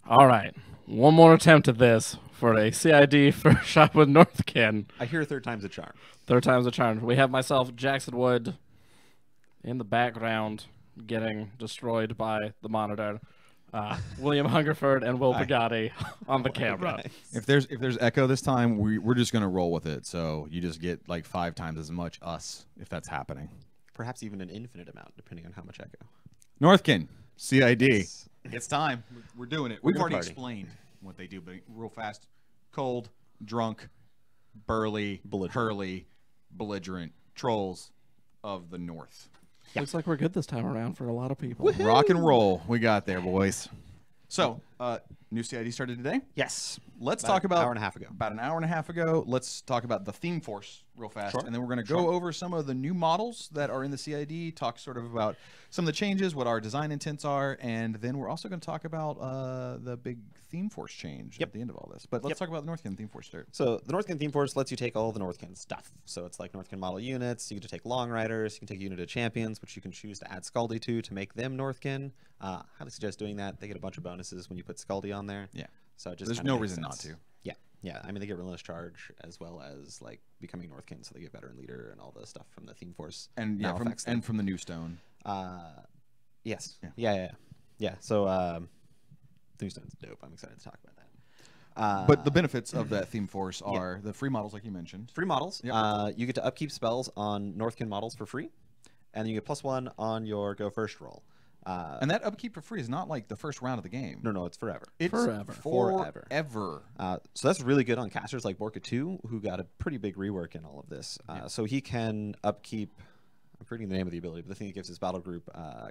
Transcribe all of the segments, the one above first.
All right. One more attempt at this for a CID first shot with Northkin. I hear third time's a charm. Third time's a charm. We have myself, Jackson Wood, in the background getting destroyed by the monitor. William Hungerford and Will Bugatti on the camera. If there's echo this time, we're just gonna roll with it. So you just get like 5 times as much us if that's happening. Perhaps even an infinite amount, depending on how much echo. Northkin, CID. It's time. We're doing it. We've gonna already party. explained what they do, but real fast. Cold, drunk, burly, Belligerent. hurly, belligerent trolls of the North. Looks like we're good this time around for a lot of people. Rock and roll. We got there, boys. So, new CID started today. Yes. Let's talk about an hour and a half ago. About an hour and a half ago. Let's talk about the theme force real fast, Sure. and then we're going to go over some of the new models that are in the CID. Talk sort of about some of the changes, what our design intents are, and then we're also going to talk about the big theme force change at the end of all this. But let's talk about the Northkin theme force start. So the Northkin theme force lets you take all the Northkin stuff. So it's like Northkin model units. You can take long riders. You can take unit of champions, which you can choose to add Scauldy to make them Northkin. Highly suggest doing that. They get a bunch of bonuses when you put Scauldy on there. Yeah. So it just There's kinda no makes reason not sense. to. Yeah. Yeah. I mean, they get relentless charge as well as like becoming Northkin, so they get veteran leader and all the stuff from the theme force. And now from affects them. from the new stone. Yes. Yeah. Yeah. So Tombstone's dope. I'm excited to talk about that. But the benefits of that theme force are the free models, like you mentioned. Free models. Yep. You get to upkeep spells on Northkin models for free, and you get +1 on your go first roll. And that upkeep for free is not like the first round of the game. No, it's forever. It's Forever. Forever. So that's really good on casters like Borka 2, who got a pretty big rework in all of this. So he can upkeep. I'm forgetting the name of the ability, but the thing that gives his battle group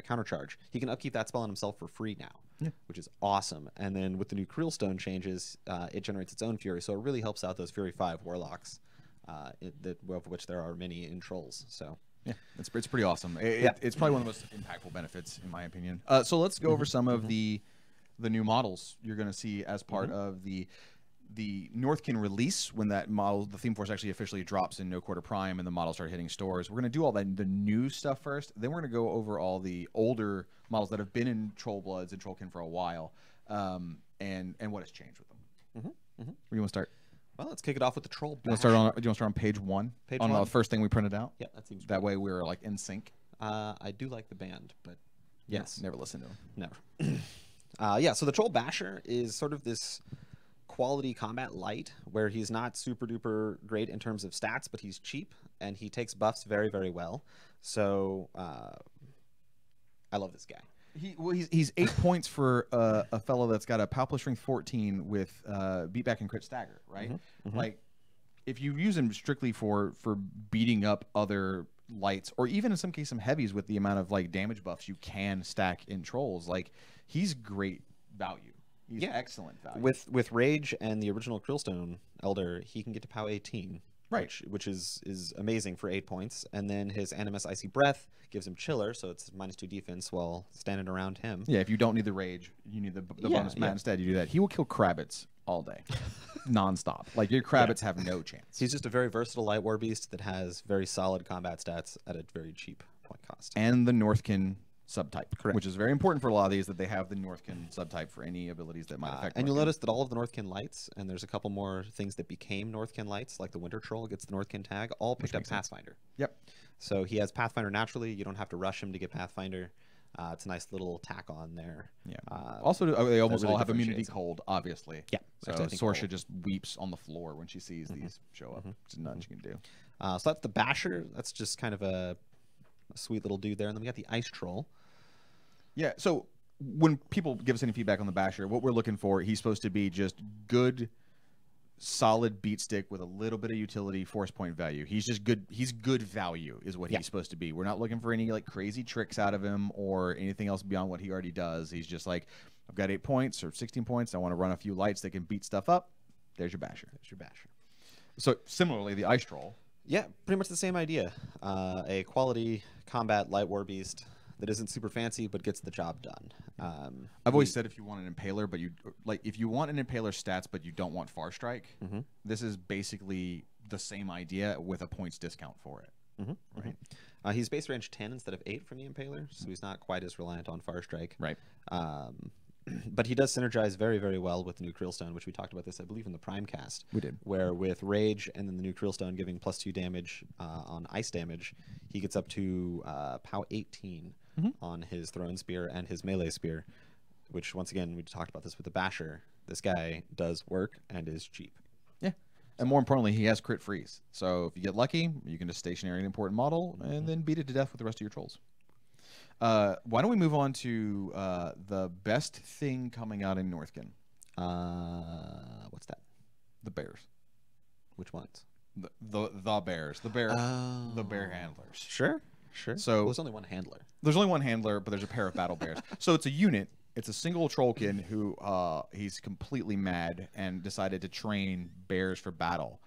countercharge. He can upkeep that spell on himself for free now, which is awesome. And then with the new Creelstone changes, it generates its own Fury, so it really helps out those Fury 5 Warlocks, of which there are many in Trolls. So yeah, it's pretty awesome. It's probably one of the most impactful benefits, in my opinion. So let's go over some of the new models you're going to see as part of the Northkin release when that model, the theme force actually officially drops in No Quarter Prime and the models start hitting stores. We're going to do all the new stuff first. Then we're going to go over all the older models that have been in Troll Bloods and Trollkin for a while, and what has changed with them. Where do you want to start? well, let's kick it off with the Troll. Do you want to start on page 1? Page on 1? the first thing we printed out? Yeah, that seems That good. way we're like in sync. I do like the band, but yes, Never listen to them. never. Yeah, so the Troll Basher is sort of this quality combat light where he's not super duper great in terms of stats, but he's cheap and he takes buffs very, very well. So I love this guy. He's 8 points for a fellow that's got a Palpable Strength 14 with beatback and crit stagger, right? Like, if you use him strictly for beating up other lights, or even in some cases some heavies with the amount of like damage buffs you can stack in Trolls, like he's great value. He's excellent value. With Rage and the original Creelstone Elder, he can get to POW 18. Right. Which is amazing for 8 points. And then his Animus Icy Breath gives him Chiller, so it's -2 defense while standing around him. Yeah, if you don't need the rage, you need the bonus mat instead. You do that. He will kill Krabbits all day, nonstop. Like your Krabbits have no chance. He's just a very versatile Light War Beast that has very solid combat stats at a very cheap point cost. And the Northkin subtype, Correct. which is very important for a lot of these, that they have the Northkin subtype for any abilities that might affect. And you'll Northkin. notice that all of the Northkin lights, and there's a couple more things that became Northkin lights, like the Winter Troll gets the Northkin tag, all picked up Pathfinder. Yep. So he has Pathfinder naturally. You don't have to rush him to get Pathfinder. It's a nice little tack on there. Yeah. Also, they almost really all have immunity differentiates. cold, obviously. Yeah. So Actually, I think Sorsha cold. just weeps on the floor when she sees these show up. There's nothing she can do. So that's the Basher. That's just kind of a sweet little dude there. And then we got the Ice Troll. Yeah. So when people give us any feedback on the Basher, what we're looking for, he's supposed to be just good, solid beat stick with a little bit of utility, force point value. He's just good. He's good value is what he's supposed to be. We're not looking for any like crazy tricks out of him or anything else beyond what he already does. He's just like, I've got 8 points or 16 points. I want to run a few lights that can beat stuff up. There's your Basher. There's your Basher. So similarly, the Ice Troll. Yeah, pretty much the same idea. A quality combat Light War Beast that isn't super fancy but gets the job done. I've always said if you want an Impaler, but if you want an Impaler stats, but you don't want Far Strike, this is basically the same idea with a points discount for it. Right? He's base range 10 instead of 8 from the Impaler, so he's not quite as reliant on Far Strike. Right. But he does synergize very, very well with the new Creelstone, which we talked about this, I believe, in the Prime cast. We did. Where with Rage and then the new Creelstone giving +2 damage on ice damage, he gets up to POW 18 on his Thrown Spear and his Melee Spear, which, once again, we talked about this with the Basher. This guy does work and is cheap. Yeah. And more importantly, he has crit freeze. So if you get lucky, you can just stationary an important model and then beat it to death with the rest of your trolls. Why don't we move on to the best thing coming out in Northkin? What's that? The bears. Which ones? The bears. The bear handlers. Sure. So well, there's only one handler. There's only one handler, but there's a pair of battle bears. So it's a unit. It's a single trollkin who he's completely mad and decided to train bears for battle.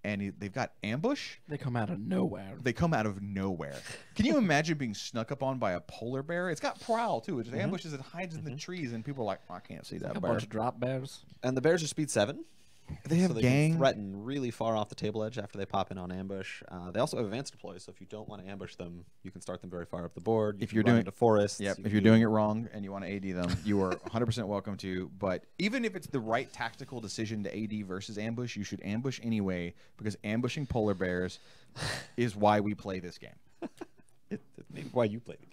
And they've got ambush. They come out of nowhere. They come out of nowhere. Can you imagine being snuck up on by a polar bear? It's got prowl too. It just ambushes and hides in the trees, and people are like, oh, I can't see that Like a bear. bunch of drop bears. And the bears are speed 7. They have so they gang. can threaten really far off the table edge after they pop in on ambush. They also have advanced deploy, so if you don't want to ambush them, you can start them very far up the board. If can you're run doing into forests, Yep. you If can you're do- doing it wrong and you want to AD them, you are 100% welcome to. But even if it's the right tactical decision to AD versus ambush, you should ambush anyway, because ambushing polar bears is why we play this game. It's maybe why you play the game.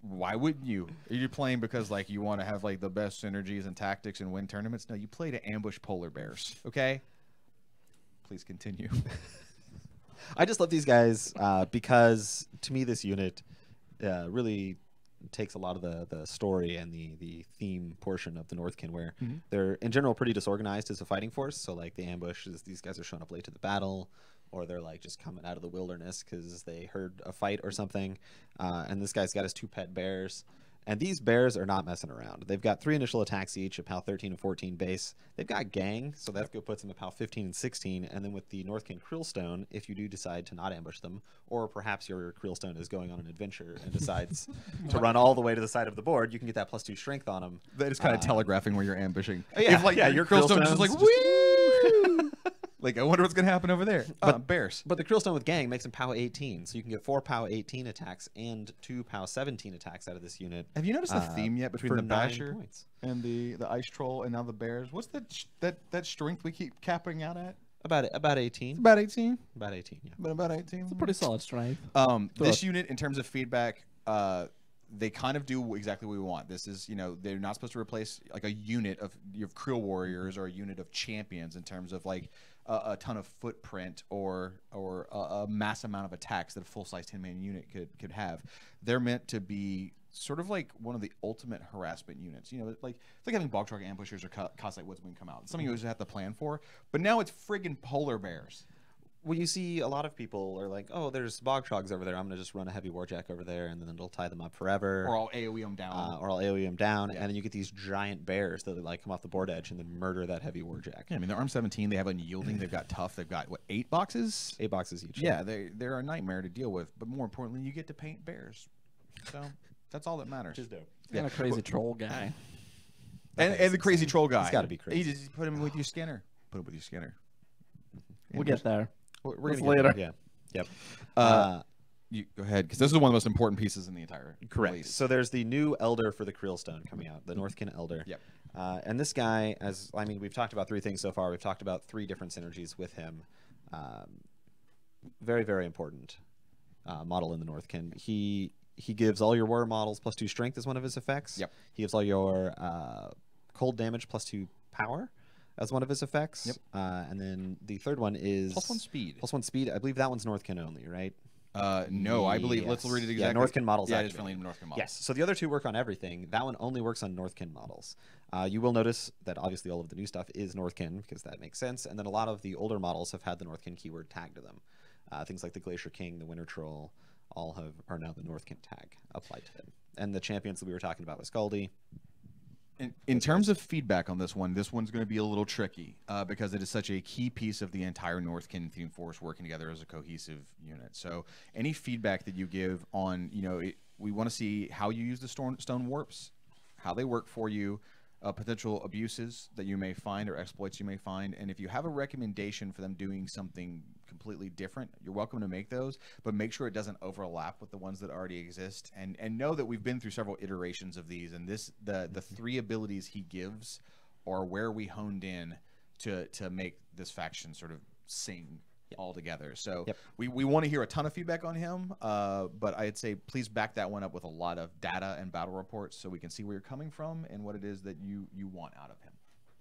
Why wouldn't you? Are you playing because like you want to have like the best synergies and tactics and win tournaments? No, you play to ambush polar bears. Okay. Please continue. I just love these guys because to me this unit really takes a lot of the story and the theme portion of the Northkin, where they're in general pretty disorganized as a fighting force. So like the ambush is these guys are showing up late to the battle, or they're like just coming out of the wilderness because they heard a fight or something. And this guy's got his 2 pet bears. And these bears are not messing around. They've got 3 initial attacks each, a POW 13 and 14 base. They've got gang, so that puts them at POW 15 and 16. And then with the Northkin Creelstone, if you do decide to not ambush them, or perhaps your Creelstone is going on an adventure and decides to run all the way to the side of the board, you can get that +2 strength on them. That is kind of telegraphing where you're ambushing. Yeah, if, like, yeah, your your Creelstone's just like, Creelstone's woo! Like, I wonder what's going to happen over there. Bears. But the Creelstone with gang makes them POW 18, so you can get 4 POW 18 attacks and 2 POW 17 attacks out of this unit. Have you noticed the theme yet between for the 9 Basher points. and the Ice Troll and now the Bears? What's that strength we keep capping out at? About 18. About 18. About 18, yeah. About 18. It's a pretty solid strength. This unit, in terms of feedback, they kind of do exactly what we want. This is, they're not supposed to replace like a unit of your Creel Warriors or a unit of champions in terms of like a ton of footprint or a mass amount of attacks that a full-size 10-man unit could have. They're meant to be sort of like one of the ultimate harassment units. It's like having Bog Truck Ambushers or Cossite Woodsmen come out. It's something you always have to plan for. But now it's friggin' polar bears. Well, you see a lot of people are like, oh, there's bog trogs over there. I'm going to just run a heavy warjack over there, and then it'll tie them up forever. Or I'll AoE them down. Or I'll AoE them down, and then you get these giant bears that like come off the board edge and then murder that heavy warjack. Yeah, I mean, they're arm 17. They have unyielding. They've got tough. They've got, 8 boxes? 8 boxes each. Yeah, they're a nightmare to deal with. But more importantly, you get to paint bears. So that's all that matters. Which is dope. And a crazy troll guy. And the crazy troll guy. He's got to be crazy. You just put him with your scanner. Put him with your scanner. We'll get there. We're That's gonna get later. there. Yeah. Yep. You go ahead, because this is one of the most important pieces in the entire Correct. release. So there's the new Elder for the Creelstone coming out, the Northkin Elder. Yep. And this guy, we've talked about 3 things so far. We've talked about 3 different synergies with him. Very, very important model in the Northkin. He gives all your warrior models +2 strength as one of his effects. Yep. He gives all your cold damage +2 power as one of his effects. Yep. And then the third one is +1 speed. +1 speed. I believe that one's Northkin only, right? No, I believe. Let's read it exactly. Yeah, Northkin models. Yeah, it is activated. friendly Northkin models. Yes. So the other 2 work on everything. That one only works on Northkin models. You will notice that obviously all of the new stuff is Northkin because that makes sense. And then a lot of the older models have had the Northkin keyword tagged to them. Things like the Glacier King, the Winter Troll, all are now the Northkin tag applied to them. And the champions that we were talking about with Scauldy. In terms of feedback on this one's going to be a little tricky because it is such a key piece of the entire Northkin theme force working together as a cohesive unit. So any feedback that you give on, we want to see how you use the stone warps, how they work for you, potential abuses that you may find or exploits you may find, and if you have a recommendation for them doing something completely different, you're welcome to make those, but make sure it doesn't overlap with the ones that already exist. And know that we've been through several iterations of these, and the 3 abilities he gives are where we honed in to make this faction sort of sing all together. So we want to hear a ton of feedback on him, but I'd say please back that one up with a lot of data and battle reports so we can see where you're coming from and what it is that you want out of him.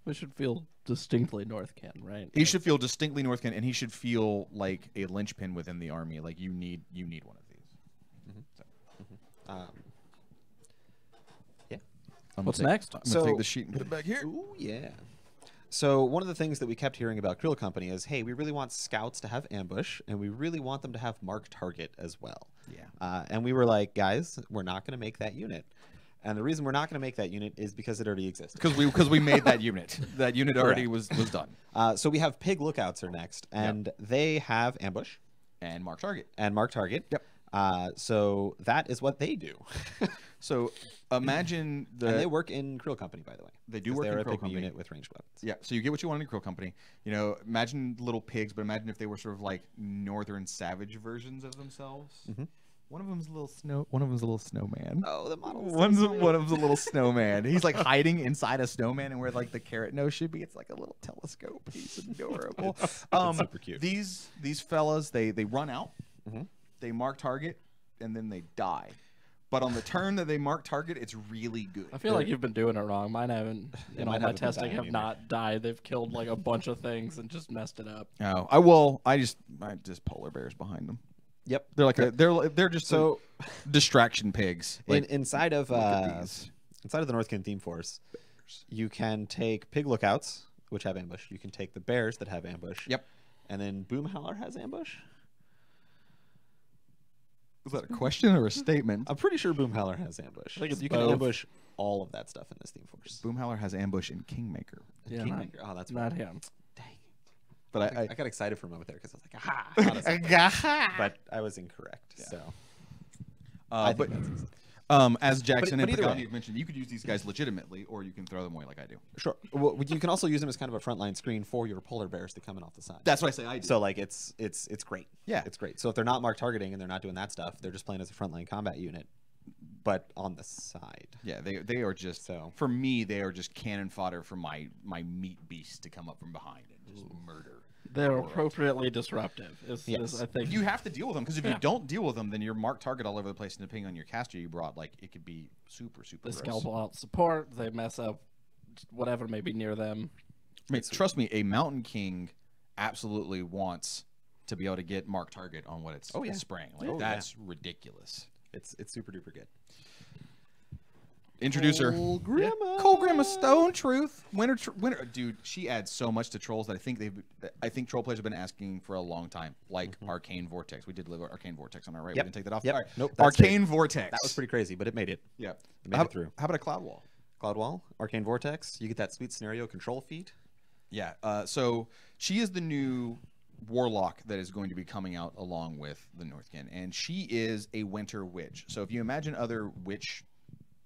We should feel distinctly Northkin, right? He should feel distinctly Northkin, and he should feel like a linchpin within the army. Like you need one of these. Yeah. What's next? I'm gonna take the sheet and put it back here. Ooh, yeah. So one of the things that we kept hearing about Krill Company is, hey, we really want scouts to have ambush, and we really want them to have mark target as well. Yeah. And we were like, guys, we're not going to make that unit. And the reason we're not going to make that unit is because it already exists. Because we made that unit. That unit already was done. So we have Pig Lookouts are next, and they have ambush And mark target. and mark target. Yep. So that is what they do. So imagine and they work in Krill Company, by the way. They do 'cause work they're in a Krill pygmy Company. unit with ranged weapons. Yeah, so you get what you want in a Krill Company. You know, imagine little pigs, but imagine if they were sort of like northern savage versions of themselves. One of them's a little snow. One of them's a little snowman. Oh, the model. One of them's a little snowman. He's like hiding inside a snowman, and where like the carrot nose should be, it's like a little telescope. He's adorable. Super cute. These fellas, they run out, they mark target, and then they die. But on the turn that they mark target, it's really good. I feel like you've been doing it wrong. Mine haven't. In all mine my haven't been testing, dying have either. not died. They've killed like a bunch of things and just messed it up. Oh, I just polar bears behind them. Yep. They're like they're just so distraction pigs. Like, inside of these. inside of the Northkin theme force, you can take Pig Lookouts, which have ambush. You can take the bears that have ambush. Yep. And then Boomhowler has ambush. Is that a question or a statement? I'm pretty sure Boomhowler has ambush. I think it's you can both. ambush all of that stuff in this theme force. Boomhowler has ambush in Kingmaker. Yeah, Kingmaker. Oh, that's not right. him. Dang. But I got excited for a moment there because I was like, aha! I thought I said that. But I was incorrect. Yeah. So. But that's easy. as Jackson but and either way. Pagani have mentioned, you could use these guys legitimately, or you can throw them away like I do. Sure. Well, you can also use them as kind of a frontline screen for your polar bears that come in off the side. That's what I say I do. So like it's great. Yeah. It's great. So if they're not mark targeting and they're not doing that stuff, they're just playing as a frontline combat unit, but on the side. yeah, they are just for me, they are just cannon fodder for my meat beast to come up from behind and just murder. They're appropriately disruptive. I think You have to deal with them because if you don't deal with them, then you're mark target all over the place. And depending on your caster you brought, like it could be super they gross. scalpel out support. They mess up whatever may be near them. I mean, trust me, a Mountain King absolutely wants to be able to get mark target on what it's spraying. Like that's ridiculous. It's super duper good. Introducer. Cole Grimma Stone Truth. Winter. Dude, she adds so much to trolls that I think troll players have been asking for a long time. Like Arcane Vortex. We did live Arcane Vortex on our right. Yep. We didn't take that off. Yep. All right. Nope, that's Arcane Vortex. That was pretty crazy, but it made it. Yeah. It made it through. How about a Cloud Wall? Cloud Wall, Arcane Vortex. You get that sweet scenario control feat. Yeah. So she is the new warlock that is going to be coming out along with the Northkin, and she is a winter witch. So if you imagine other witch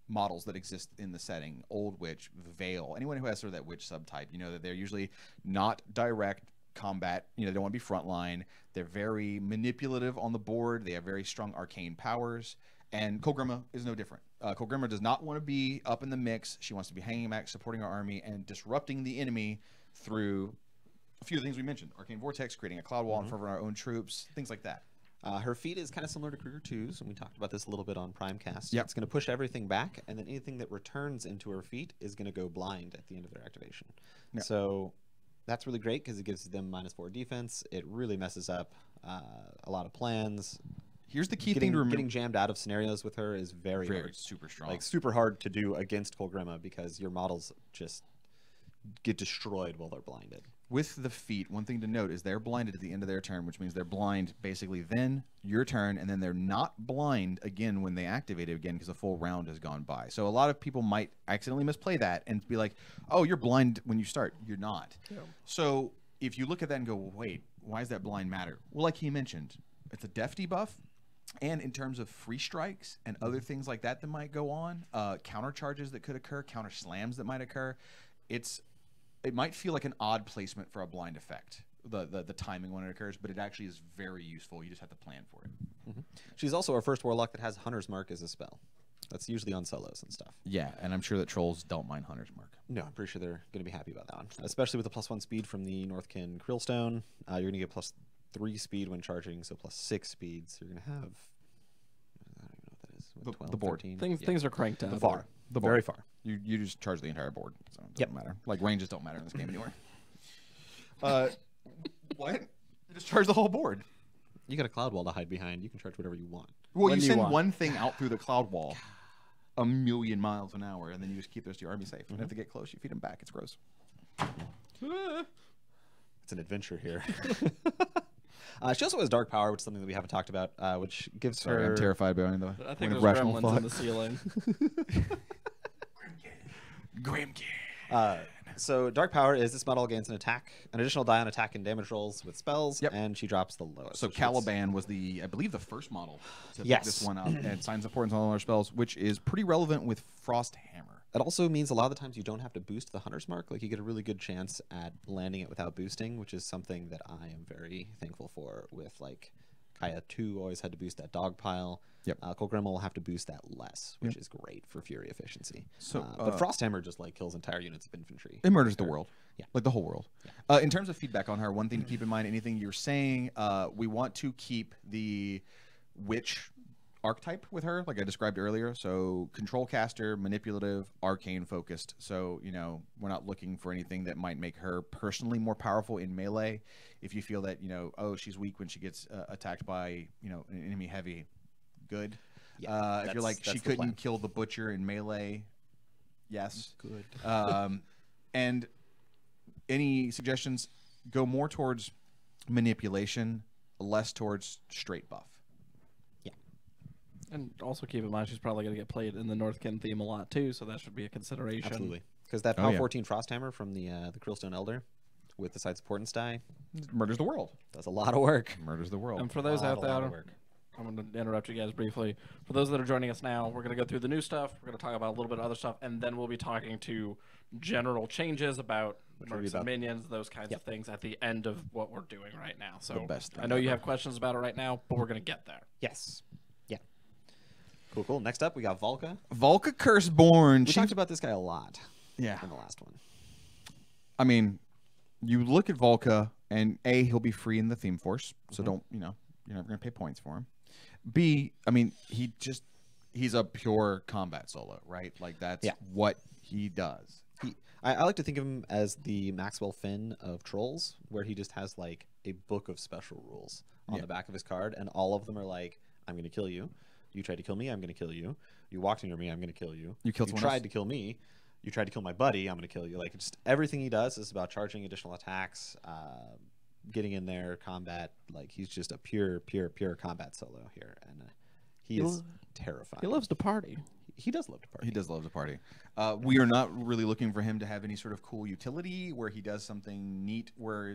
models that exist in the setting, old witch, Veil, anyone who has sort of that witch subtype, you know that they're usually not direct combat. You know, they don't want to be frontline. They're very manipulative on the board. They have very strong arcane powers. And Cole Grimma is no different. Cole Grimma does not want to be up in the mix. She wants to be hanging back, supporting our army, and disrupting the enemy through a few of the things we mentioned. Arcane Vortex, creating a cloud wall in front of our own troops, things like that. Her feat is kind of similar to Kruger 2's, and we talked about this a little bit on Primecast. Yep. It's going to push everything back, and then anything that returns into her feat is going to go blind at the end of their activation. Yep. So that's really great because it gives them -4 defense. It really messes up a lot of plans. Here's the key thing to remember. Getting jammed out of scenarios with her is very hard. super strong. Like super hard to do against Cole Grimma because your models just get destroyed while they're blinded. With the feat, one thing to note is they're blinded at the end of their turn, which means they're blind basically then your turn, and then they're not blind again when they activate it again because a full round has gone by. So a lot of people might accidentally misplay that and be like, oh, you're blind when you start. You're not. Yeah. So if you look at that and go, well, wait, why does that blind matter? Well, like he mentioned, it's a def debuff. And in terms of free strikes and other things like that might go on, counter charges that could occur, counter slams that might occur, it might feel like an odd placement for a blind effect. the timing when it occurs, but it actually is very useful. You just have to plan for it. She's also our first warlock that has Hunter's Mark as a spell. That's usually on solos and stuff. Yeah, and I'm sure that trolls don't mind Hunter's Mark. No, I'm pretty sure they're going to be happy about that one, especially with the +1 speed from the Northkin Krillstone. You're going to get +3 speed when charging, so +6 speeds. You're going to have, I don't even know what that is. What, 12, the board. 13? Things are cranked up. Far. The board. Very far. You just charge the entire board, so it doesn't Yep. matter. Like ranges don't matter in this game anymore. What? You just charge the whole board. You got a cloud wall to hide behind. You can charge whatever you want. Well, When you you send want. one thing out through the cloud wall 1,000,000 miles an hour, and then you just keep the rest of your army safe. And if they get close, you feed them back. It's gross. It's an adventure here. She also has dark power, which is something that we haven't talked about, which gives Sorry, her... I'm terrified behind the I think point there's of rational gremlins thought. in the ceiling. So dark power is this model gains an additional die on attack and damage rolls with spells, Yep. and she drops the lowest. So which is- Caliban was I believe, the first model to pick Yes. this one up, and signs importance on all our spells, which is pretty relevant with Frost Hammer. It also means a lot of the times you don't have to boost the Hunter's Mark. Like, you get a really good chance at landing it without boosting, which is something that I am very thankful for with, like, Kaya 2 always had to boost that dog pile. Yep. Kolgrim will have to boost that less, which is great for Fury efficiency. So, but Frosthammer just, like, kills entire units of infantry. It murders the world. Yeah. Like the whole world. In terms of feedback on her, one thing to keep in mind, anything you're saying, we want to keep the witch archetype with her, like I described earlier. So control caster, manipulative, arcane focused. So, we're not looking for anything that might make her personally more powerful in melee. If you feel that, oh, she's weak when she gets attacked by, an enemy heavy, good. Yeah, if you're like, that's she the plan. couldn't kill the butcher in melee, yes. Good. And any suggestions, go more towards manipulation, less towards straight buff. And also keep in mind she's probably going to get played in the Northkin theme a lot too, so that should be a consideration. Absolutely. Because that Oh, POW yeah. 14 Frosthammer from the Krillstone Elder with the side support and die Murders the world. does a lot of work. Murders the world. And for those out A lot of there, work. I'm going to interrupt you guys briefly. For those that are joining us now, we're going to go through the new stuff. We're going to talk about a little bit of other stuff, and then we'll be talking to general changes about will be mercs about- and minions, those kinds of things at the end of what we're doing right now. So best thing I know you ever. have questions about it right now, but we're going to get there. Yes. Yeah. Cool. Next up, we got Volca. Volca Curseborn. We talked about this guy a lot Yeah. in the last one. I mean, you look at Volca, and A, he'll be free in the theme force, so don't, you're never going to pay points for him. B, I mean, he's a pure combat solo, right? Like, that's what he does. I like to think of him as the Maxwell Finn of trolls, where he just has like a book of special rules on the back of his card, and all of them are like, I'm going to kill you. You tried to kill me, I'm going to kill you. You walked near me, I'm going to kill you. You killed You someone tried else? to kill me. You tried to kill my buddy, I'm going to kill you. Like, just everything he does is about charging additional attacks, getting in there, combat. Like, he's just a pure combat solo here, and he is terrifying. He loves to party. He does love to party. He does love to party. We are not really looking for him to have any sort of cool utility where he does something neat where,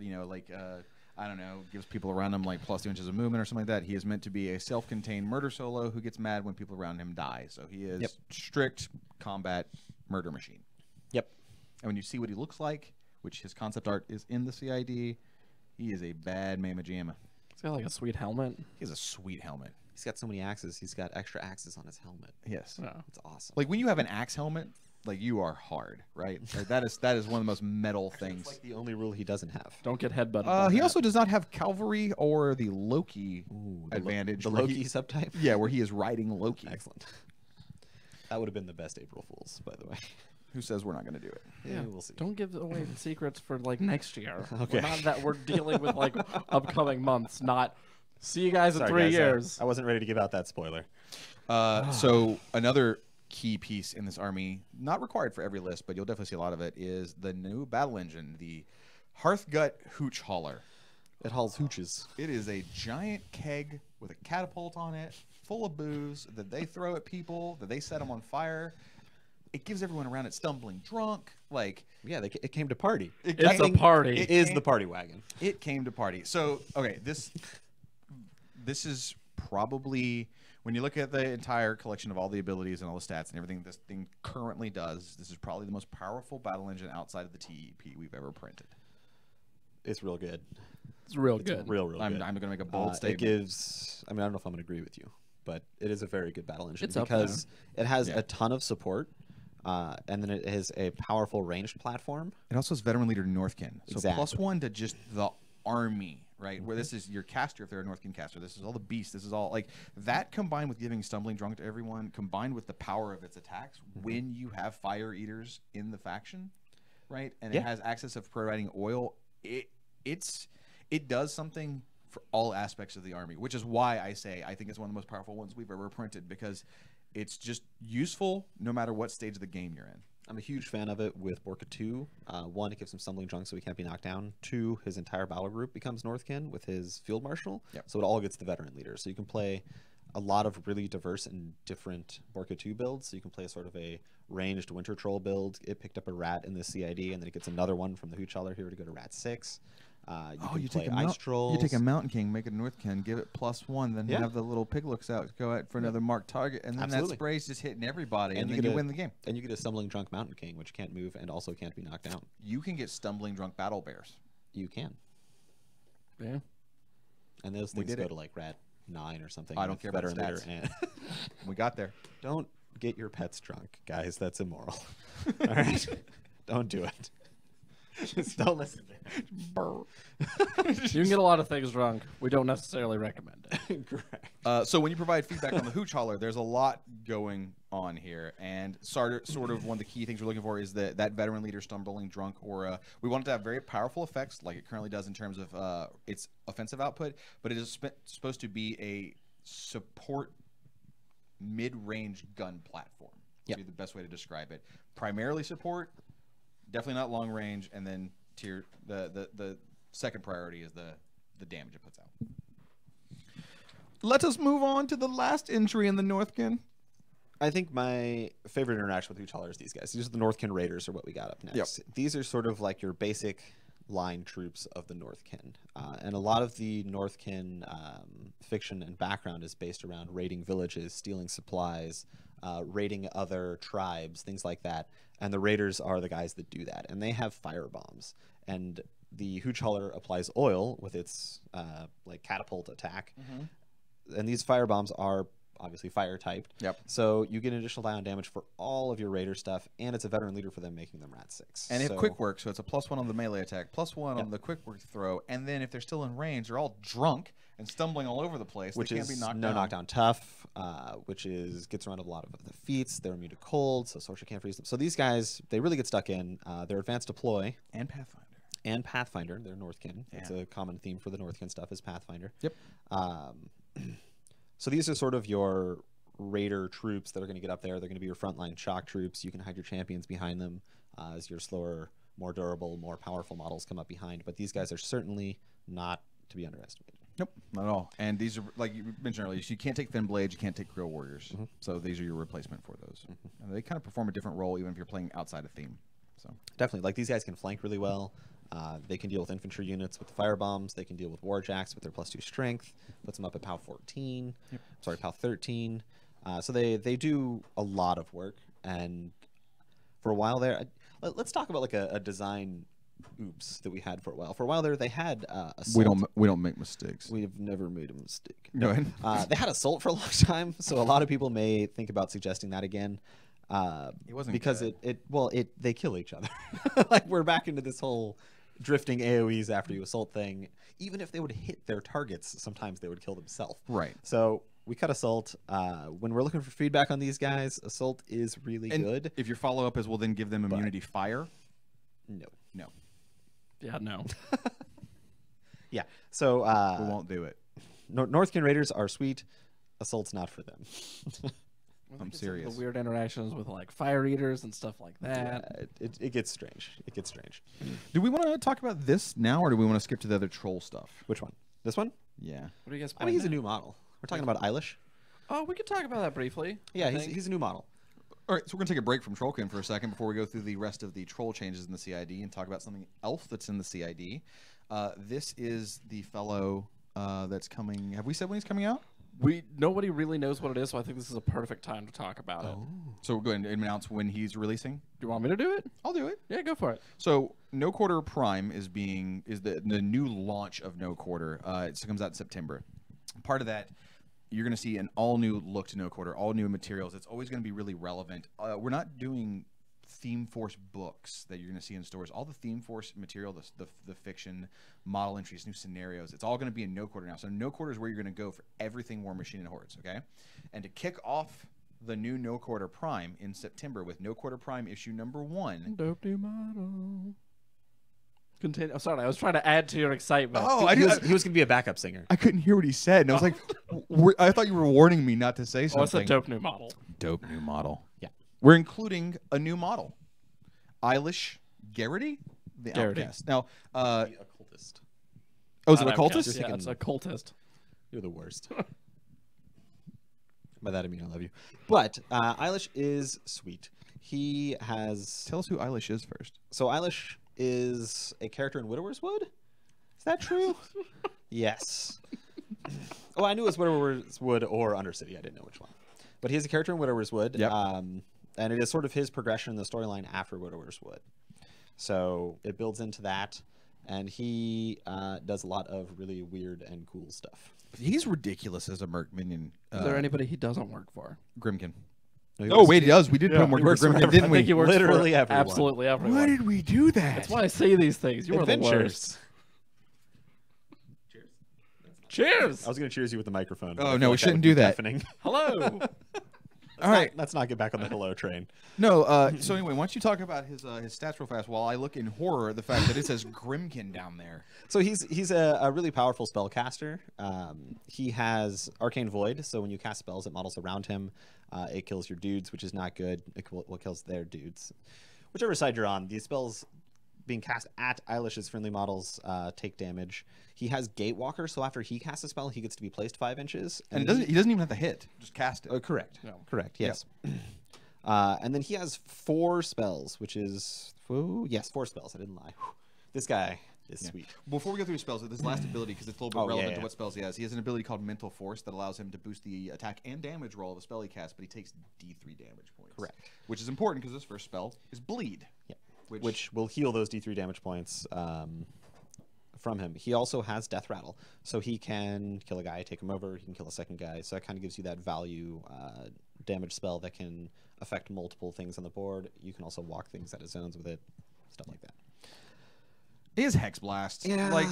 I don't know, gives people around him like +2 inches of movement or something like that. He is meant to be a self-contained murder solo who gets mad when people around him die. So he is strict combat murder machine. Yep. And when you see what he looks like, which his concept art is in the CID, he is a bad mamma jamma. He's got like a sweet helmet. He has a sweet helmet. He's got so many axes. He's got extra axes on his helmet. Yes. Yeah. It's awesome. Like when you have an axe helmet, like you are hard, right? Like that is one of the most metal things. It's like the only rule he doesn't have. Don't get headbutted. by He that. also does not have cavalry or the Loki The advantage. The where Loki he- subtype? Yeah, where he is riding Loki. Excellent. That would have been the best April Fools, by the way. Who says we're not going to do it? Yeah, we'll see. Don't give away the secrets for like next year. Okay. We're dealing with like upcoming months, not see you guys in Sorry, 3 guys, years. I wasn't ready to give out that spoiler. So another key piece in this army, not required for every list, but you'll definitely see a lot of it, is the new battle engine, the Hearthgut Hooch Hauler. It hauls hooches. It is a giant keg with a catapult on it, full of booze that they throw at people, that they set them on fire. It gives everyone around it stumbling drunk. Like, Yeah, it came to party. It's a party. It is the party wagon. It came to party. So, okay, this is probably, when you look at the entire collection of all the abilities and all the stats and everything this thing currently does, this is probably the most powerful battle engine outside of the TEP we've ever printed. It's real good. It's real It's good. real good. I'm going to make a bold It statement. gives. I mean, I don't know if I'm going to agree with you, but it is a very good battle engine It's up because it has Yeah. a ton of support, and then it is a powerful ranged platform. It also has veteran leader Northkin. So Exactly. +1 to just the army, right? Where this is your caster if they're a Northkin caster. This is all the beasts. This is all like that combined with giving Stumbling Drunk to everyone, combined with the power of its attacks when you have fire eaters in the faction, right? And it has access of providing oil. It does something for all aspects of the army, which is why I say I think it's one of the most powerful ones we've ever printed because it's just useful no matter what stage of the game you're in. I'm a huge fan of it with Borka 2. One, it gives him Stumbling Drunk so he can't be knocked down. Two, his entire battle group becomes Northkin with his Field Marshal. Yep. So it all gets the veteran leader. So you can play a lot of really diverse and different Borka 2 builds. So you can play sort of a ranged Winter Troll build. It picked up a Rat in the CID, and then it gets another one from the Hoochhaller here to go to Rat 6. You can play Ice Trolls. You take a Mountain King, make it a Northkin, give it +1, then Yeah. have the little pig looks out, go out for another marked target, and then Absolutely. that spray's just hitting everybody, and you then get you a- win the game. And you get a Stumbling Drunk Mountain King, which can't move and also can't be knocked down. You can get Stumbling Drunk Battle Bears. You can. Yeah. And those We things did go it. to like Rat 9 or something. I don't with care about the veteran stats. leader and We got there. Don't get your pets drunk, guys. That's immoral. All right? Don't do it. Just don't listen to him. You can get a lot of things drunk. We don't necessarily recommend it. Correct. So when you provide feedback on the Hoochhaller, there's a lot going on here, and sort of one of the key things we're looking for is that veteran leader Stumbling Drunk aura. We want it to have very powerful effects, like it currently does in terms of its offensive output, but it is supposed to be a support mid-range gun platform. Yep. Would be the best way to describe it. Primarily support, definitely not long range, and then the second priority is the damage it puts out. Let us move on to the last entry in the Northkin. I think my favorite interaction with Hoochhaller is these guys. These are the Northkin Raiders, are what we got up next. These are sort of like your basic line troops of the Northkin. And a lot of the Northkin fiction and background is based around raiding villages, stealing supplies, raiding other tribes, things like that. And the Raiders are the guys that do that. And they have fire bombs. And the Hoochhaller applies oil with its like catapult attack. And these fire bombs are obviously fire typed. Yep. So you get an additional die on damage for all of your Raider stuff, and it's a veteran leader for them, making them Rat 6. And if so, quick work, so it's a +1 on the melee attack, +1 on the quick work throw, and then if they're still in range, they're all drunk and stumbling all over the place. which they can't is be knocked no down. knockdown tough, which is gets around a lot of the feats. They're immune to cold, so Sorcerer can't freeze them. So these guys, they really get stuck in. They're advanced deploy And Pathfinder. and Pathfinder. They're Northkin. Yeah. It's a common theme for the Northkin stuff is Pathfinder. Yep. So these are sort of your Raider troops that are going to get up there. They're going to be your frontline shock troops. You can hide your champions behind them as your slower, more durable, more powerful models come up behind. But these guys are certainly not to be underestimated. Nope, not at all. And these are, like you mentioned earlier, you can't take Thin Blades, you can't take Grill Warriors. So these are your replacement for those. And they kind of perform a different role even if you're playing outside of theme. So Definitely. Like, these guys can flank really well. They can deal with infantry units with the fire bombs. They can deal with warjacks with their +2 strength. Puts them up at POW 14. Sorry, POW 13. So they do a lot of work. And for a while there, let's talk about like a design oops that we had for a while. For a while there, they had Assault. we don't make mistakes. We've never made a mistake. Go ahead. They had Assault for a long time, so a lot of people may think about suggesting that again. It wasn't because good. they kill each other. Like, we're back into this whole drifting AoEs after you assault thing. Even if they would hit their targets, sometimes they would kill themselves. Right. So we cut Assault. When we're looking for feedback on these guys, Assault is really And good. if your follow-up is, well, then give them immunity fire. No. Yeah, no. Yeah. So We won't do it. Northkin Raiders are sweet. Assault's not for them. I'm serious. The weird interactions with like fire eaters and stuff like that. It gets strange. It gets strange. Do we want to talk about this now, or do we want to skip to the other troll stuff? Which one? This one? Yeah. What do you guys? I mean, he's a plan new model. We're talking about Eilish. now? Oh, we could talk about that briefly. Yeah, I he's think. a new model. All right, so we're going to take a break from Trollkin for a second before we go through the rest of the troll changes in the CID and talk about something else that's in the CID. This is the fellow that's coming. Have we said when he's coming out? Nobody really knows what it is, so I think this is a perfect time to talk about it. So we'll go ahead and announce when he's releasing. Do you want me to do it? I'll do it. Yeah, go for it. So No Quarter Prime is the new launch of No Quarter. It comes out in September. Part of that, you're going to see an all new look to No Quarter, all new materials. It's always going to be really relevant. We're not doing Theme Force books that you're going to see in stores. All the Theme Force material, the fiction, model entries, new scenarios, it's all going to be in No Quarter now. So No Quarter is where you're going to go for everything War Machine and Hordes, okay? And to kick off the new No Quarter Prime in September with No Quarter Prime issue number 1. Dope new model. Continue. I'm sorry, I was trying to add to your excitement. Oh, He was going to be a backup singer. I couldn't hear what he said, and I was like, I thought you were warning me not to say something. Oh, it's a dope new model. Dope new model. Yeah. We're including a new model, Eilish Garrity, the Garrity. Outcast. Now, The occultist. oh, is it Not occultist? Outcast, Yeah, it's a cultist. You're the worst. By that I mean I love you. But Eilish is sweet. He has... Tell us who Eilish is first. So Eilish is a character in Widower's Wood? Is that true? Yes. Oh, I knew it was Widower's Wood or Undercity. I didn't know which one. But he is a character in Widower's Wood. Yep. And it is sort of his progression in the storyline after Widower's Wood. So it builds into that. And he does a lot of really weird and cool stuff. He's ridiculous as a Merc minion. Is there anybody he doesn't work for? Grimkin. He Oh, works- wait, he does. We did put him he working works for for Grimkin, everyone. didn't I we? think he works Literally for everyone. absolutely everyone. Why did we do that? That's why I say these things. You are the worst. Adventures. Cheers. I was going to cheers you with the microphone. but Oh, I feel no, we like shouldn't would be do that. deafening. Hello. All right. Let's not get back on the hello train. No, so anyway, why don't you talk about his stats real fast while I look in horror at the fact that it says Grimkin down there. So he's a really powerful spellcaster. He has Arcane Void, so when you cast spells, it models around him. It kills your dudes, which is not good. It kills their dudes. Whichever side you're on, these spells being cast at Eilish's friendly models take damage. He has Gatewalker, so after he casts a spell, he gets to be placed 5 inches. And he doesn't even have to hit. Just cast it. Correct. No. Correct, yes. And then he has 4 spells, which is... yes, 4 spells. I didn't lie. This guy is sweet. Before we go through his spells, this last ability, because it's a little bit relevant to yeah. what spells he has an ability called Mental Force that allows him to boost the attack and damage roll of a spell he casts, but he takes D3 damage points. Correct. Which is important because his first spell is Bleed. Yeah. Which Will heal those D3 damage points from him. He also has Death Rattle, so he can kill a guy, take him over, he can kill a second guy, so that kind of gives you that value damage spell that can affect multiple things on the board. You can also walk things out of zones with it, stuff like that. is Hex Blast. Yeah. Like,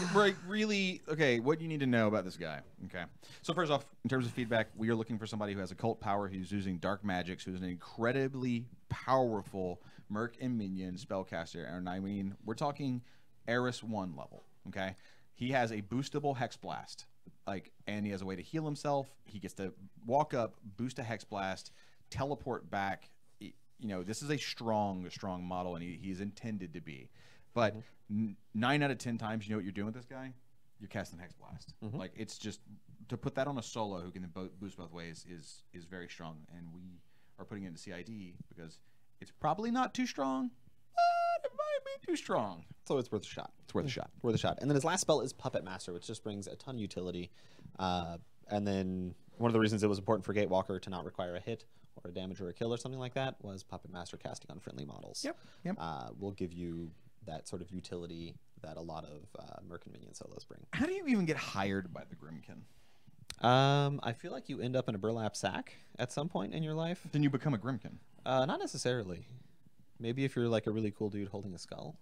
really, okay, what you need to know about this guy. Okay. So first off, in terms of feedback, we are looking for somebody who has occult power, who's using dark magics, who's an incredibly powerful Merc and Minion spellcaster. And I mean, we're talking Eris 1 level, okay? He has a boostable Hex Blast. Like, and he has a way to heal himself. He gets to walk up, boost a Hex Blast, teleport back. You know, this is a strong model, and he's intended to be. But 9 out of 10 times, you know what you're doing with this guy? You're casting Hex Blast. Like, it's just, to put that on a solo who can boost both ways is very strong. And we are putting it into CID because it's probably not too strong, but it might be too strong. So it's worth a shot. It's worth a shot. Worth a shot. And then his last spell is Puppet Master, which just brings a ton of utility. And then one of the reasons it was important for Gatewalker to not require a hit or a damage or a kill or something like that was Puppet Master casting on friendly models. Yep. Will give you that sort of utility that a lot of Merc and Minion solos bring. How do you even get hired by the Grimkin? I feel like you end up in a burlap sack at some point in your life. Then you become a Grimkin. Not necessarily. Maybe if you're like a really cool dude holding a skull.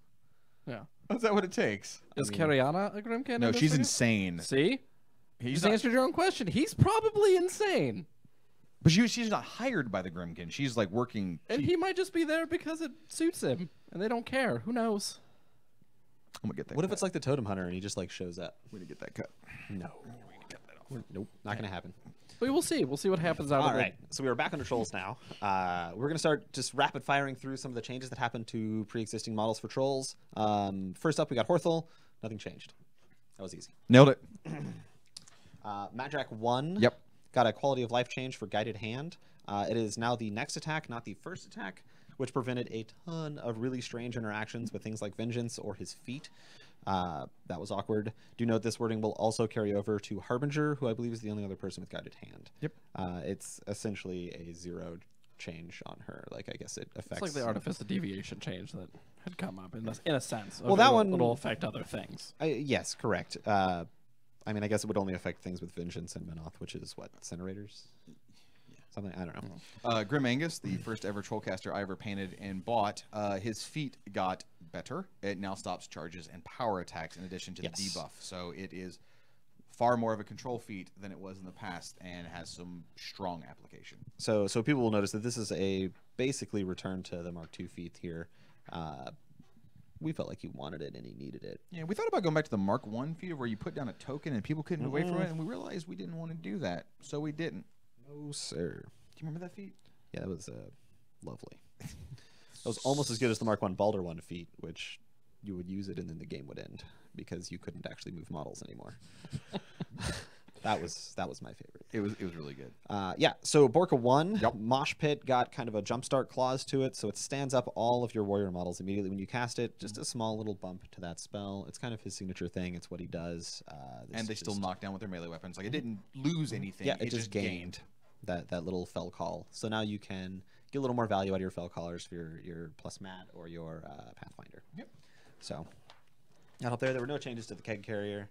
Yeah. Is that what it takes? Is Cariana a Grimkin? No, in this she's video? insane. See? You He's just not, answered your own question. He's probably insane. but she's not hired by the Grimkin. She's like working. And he might just be there because it suits him. And they don't care. Who knows? I'm gonna get that. What if it's like the Totem Hunter and he just like shows up? We're gonna get that cut. No. Nope. Not gonna happen. We will see. We'll see what happens out All of it. right, so we are back under Trolls now. We're going to start just rapid firing through some of the changes that happened to pre-existing models for Trolls. First up, we got Horthel. Nothing changed. That was easy. Nailed it. Madrak 1 Yep. got a quality of life change for Guided Hand. It is now the next attack, not the first attack, which prevented a ton of really strange interactions with things like Vengeance or his feet. That was awkward. Do note this wording will also carry over to Harbinger, who I believe is the only other person with guided hand. Yep. It's essentially a 0 change on her. Like, I guess it affects. It's like the artifice of deviation change that had come up in a sense. Well, that one will affect other things. Yes, correct. I mean, I guess it would only affect things with Vengeance and Menoth, which is what, Incinerators? Something, I don't know. Grim Angus, the first ever Trollcaster I ever painted and bought, his feat got better. It now stops charges and power attacks in addition to the debuff. So it is far more of a control feat than it was in the past and has some strong application. So people will notice that this is a basically return to the Mark II feat here. We felt like he wanted it and he needed it. Yeah, we thought about going back to the Mark I feat where you put down a token and people couldn't away from it, and we realized we didn't want to do that, so we didn't. No, sir. Do you remember that feat? Yeah, that was lovely. That was almost as good as the Mark I Balder 1 feat, which you would use it and then the game would end because you couldn't actually move models anymore. That was my favorite. It was really good. Yeah, so Borka 1, Mosh Pit got kind of a jumpstart clause to it, so it stands up all of your warrior models immediately when you cast it. Just a small little bump to that spell. It's kind of his signature thing. It's what he does. And they still knock down with their melee weapons. Like, it didn't lose anything. Yeah, it just gained that little fell call. So now you can get a little more value out of your fell callers for your plus mat or your Pathfinder. Yep. So not up there. There were no changes to the Keg Carrier.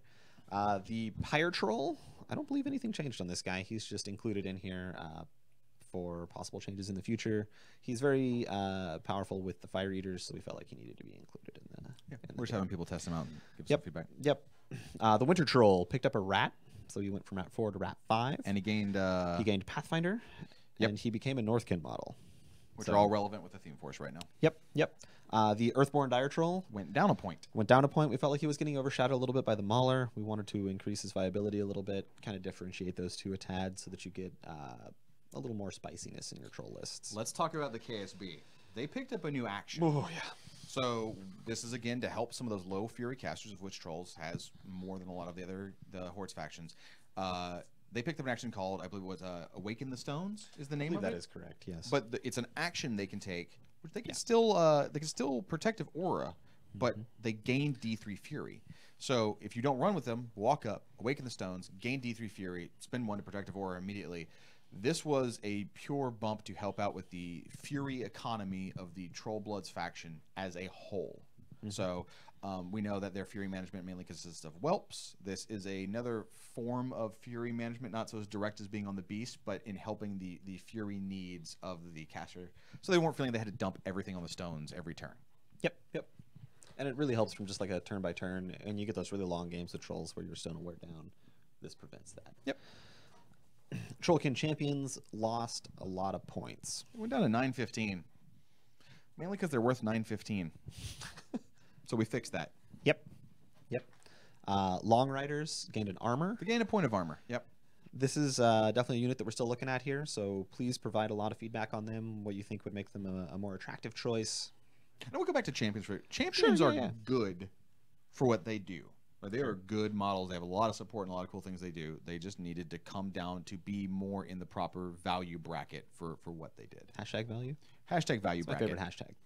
The Pyre Troll, I don't believe anything changed on this guy. He's just included in here for possible changes in the future. He's very powerful with the Fire Eaters, so we felt like he needed to be included in the We're just having people test him out and give some feedback. Yep. The Winter Troll picked up a rat, so he went from rat 4 to rat 5. And he gained Pathfinder, and he became a Northkin model. Which are all relevant with the Theme Force right now. Yep. The Earthborn Dire Troll went down a point. We felt like he was getting overshadowed a little bit by the Mauler. We wanted to increase his viability a little bit, kind of differentiate those two a tad so that you get a little more spiciness in your troll lists. Let's talk about the KSB. They picked up a new action. Oh, yeah. So this is, again, to help some of those low fury casters, of which Trolls has more than a lot of the Hordes factions. They picked up an action called, I believe it was Awaken the Stones is the name of it. That is correct, yes. But it's an action they can take, which they can still protective aura, but they gain D3 Fury. So if you don't run with them, walk up, Awaken the Stones, gain D3 Fury, spend 1 to protective aura immediately. This was a pure bump to help out with the Fury economy of the Troll Bloods faction as a whole. So we know that their Fury management mainly consists of whelps. This is another form of Fury management, not so as direct as being on the beast, but in helping the Fury needs of the caster. So they weren't feeling they had to dump everything on the stones every turn. Yep. And it really helps from just like a turn by turn, and you get those really long games of Trolls where your stone will wear down. This prevents that. Yep. Trollkin Champions lost a lot of points. We're down to 915. Mainly because they're worth 915. So we fixed that. Yep. Long Riders gained an armor. They gained a point of armor. Yep. This is definitely a unit that we're still looking at here, so please provide a lot of feedback on them, what you think would make them a more attractive choice. And we'll go back to Champions. Champions are good for what they do. They are good models. They have a lot of support and a lot of cool things they do. They just needed to come down to be more in the proper value bracket for what they did. Hashtag value? Hashtag value bracket. My favorite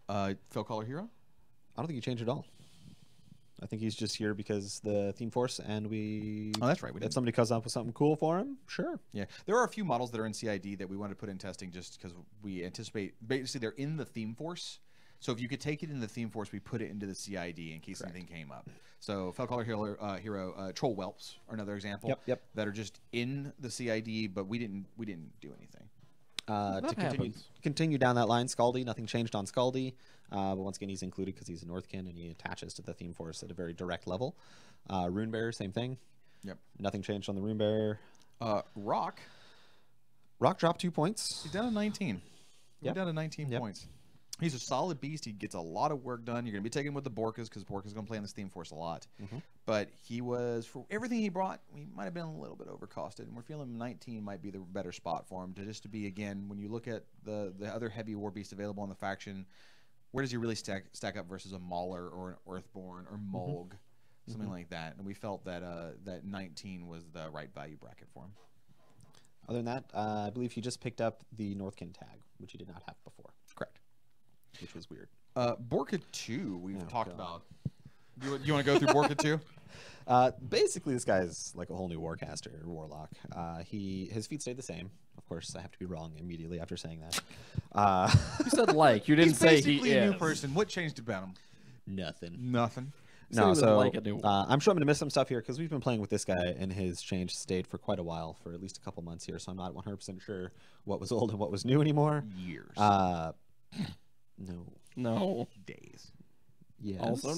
hashtag. Fell Caller Hero? I don't think he changed at all. I think he's just here because the Theme Force, and Oh, that's right. If somebody comes up with something cool for him, sure. Yeah. There are a few models that are in CID that we want to put in testing just because we anticipate, basically they're in the Theme Force. So if you could take it in the Theme Force, we put it into the CID in case anything came up. So Fell Caller Hero, Troll Whelps are another example. Yep. That are just in the CID, but we didn't do anything. To continue down that line, Scauldy, nothing changed on Scauldy. But once again, he's included because he's a Northkin and he attaches to the Theme Force at a very direct level. Rune Bearer, same thing. Yep. Nothing changed on the Rune Bearer. Rock dropped 2 points. He's down to 19. Yep. Down to 19 points. He's a solid beast. He gets a lot of work done. You're going to be taking him with the Borkas because Borka's going to play on this Theme Force a lot. But he was, for everything he brought, he might have been a little bit overcosted. And we're feeling 19 might be the better spot for him to be, again, when you look at the other heavy war beasts available on the faction, where does he really stack up versus a Mauler or an Earthborn or Mulg, something like that. And we felt that that 19 was the right value bracket for him. Other than that, I believe he just picked up the Northkin tag, which he did not have before. Correct. Which was weird. Borka 2, we've talked about Do you want to go through Borka too? Basically, this guy's like a whole new warcaster, warlock. His feet stayed the same. Of course, I have to be wrong immediately after saying that. You said like. You didn't He's say he basically a new is. person. What changed about him? Nothing. Nothing. Said he No, was so like a new one. I'm sure I'm going to miss some stuff here because we've been playing with this guy in his changed state for quite a while, for at least a couple months here. So I'm not 100% sure what was old and what was new anymore. Years. No. No. Days. Yes. Also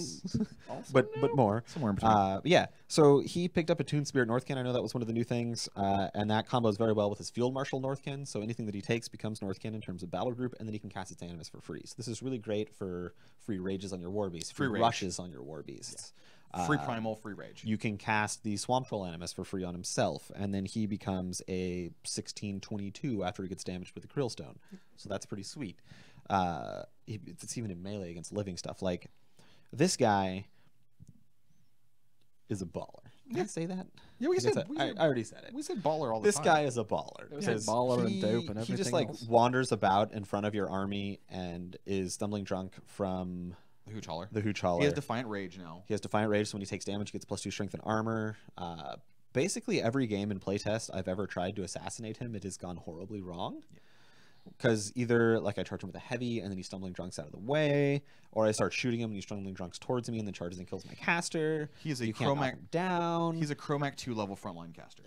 but more. Somewhere in between. Yeah. So he picked up a Toon Spirit Northkin. I know that was one of the new things, and that combos very well with his Field Marshal Northkin. So anything that he takes becomes Northkin in terms of battle group, and then he can cast its animus for free. So this is really great for free rages on your war beasts, free rage. rushes on your war beasts. Free primal, free rage. You can cast the Swamp Troll Animus for free on himself, and then he becomes a 16/22 after he gets damaged with the Krillstone. So that's pretty sweet. It's even in melee against living stuff. Like, this guy is a baller. Can I say that? Yeah, we I guess said I already said it. we said baller all the This time. guy is a baller. We said because baller and dope and he just everything like else. wanders about in front of your army and is stumbling drunk from The Hooch Hauler. the Hooch Hauler. He has Defiant Rage now. He has Defiant Rage, so when he takes damage, he gets +2 strength and armor. Basically, every game in playtest I've ever tried to assassinate him, it has gone horribly wrong. Because either like I charge him with a heavy and then he's stumbling drunks out of the way, or I start shooting him and he's stumbling drunks towards me and then charges and kills my caster. He is a you can't knock Chromac him down. He's a Chromac 2 level frontline caster.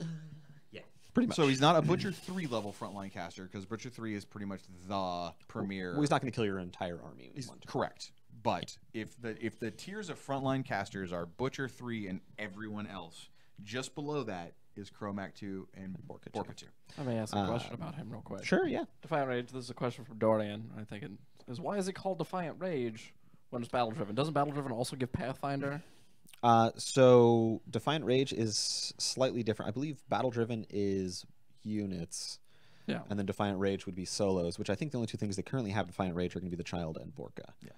Yeah, pretty much. So he's not a Butcher 3 level frontline caster because Butcher 3 is pretty much the premier. Well, he's not going to kill your entire army. He's correct. But if the tiers of frontline casters are Butcher 3 and everyone else, just below that is Chromac 2 and Borka 2. Let me ask a question about him real quick. Sure, yeah. Defiant Rage, this is a question from Dorian, I think, is why is it called Defiant Rage when it's battle driven? Doesn't battle driven also give Pathfinder? So Defiant Rage is slightly different. I believe Battle Driven is units. Yeah. And then Defiant Rage would be solos, which I think the only two things that currently have Defiant Rage are going to be the Child and Borka. Yeah.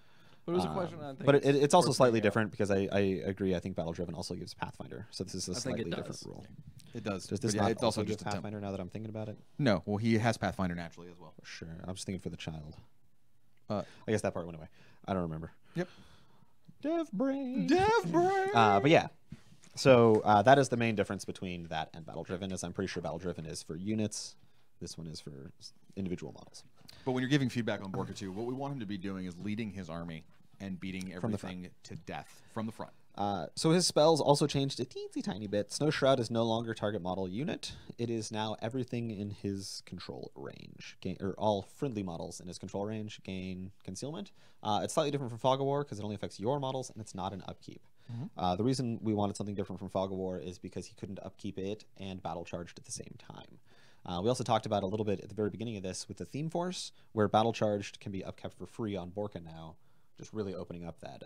But it was a question, I think. But it's also worth slightly bringing up. different because I agree. I think Battle Driven also gives Pathfinder. So this is a I think it slightly does. different rule. It does. Does this But yeah, not it's also also give just a temp. Pathfinder now that I'm thinking about it? No, well, he has Pathfinder naturally as well. Sure. I was just thinking for the Child. Uh, I guess that part went away. I don't remember. Yep. Dev Brain. Death Brain! But yeah. So that is the main difference between that and Battle Driven, is I'm pretty sure Battle Driven is for units. This one is for individual models. But when you're giving feedback on Borka 2, what we want him to be doing is leading his army and beating From the front. everything to death from the front. So his spells also changed a teensy tiny bit. Snow Shroud is no longer target model unit. It is now everything in his control range. Or all friendly models in his control range gain concealment. It's slightly different from Fog of War because it only affects your models and it's not an upkeep. The reason we wanted something different from Fog of War is because he couldn't upkeep it and battle charged at the same time. We also talked about a little bit at the very beginning of this with the Theme Force, where battle charged can be upkept for free on Borka now, just really opening up that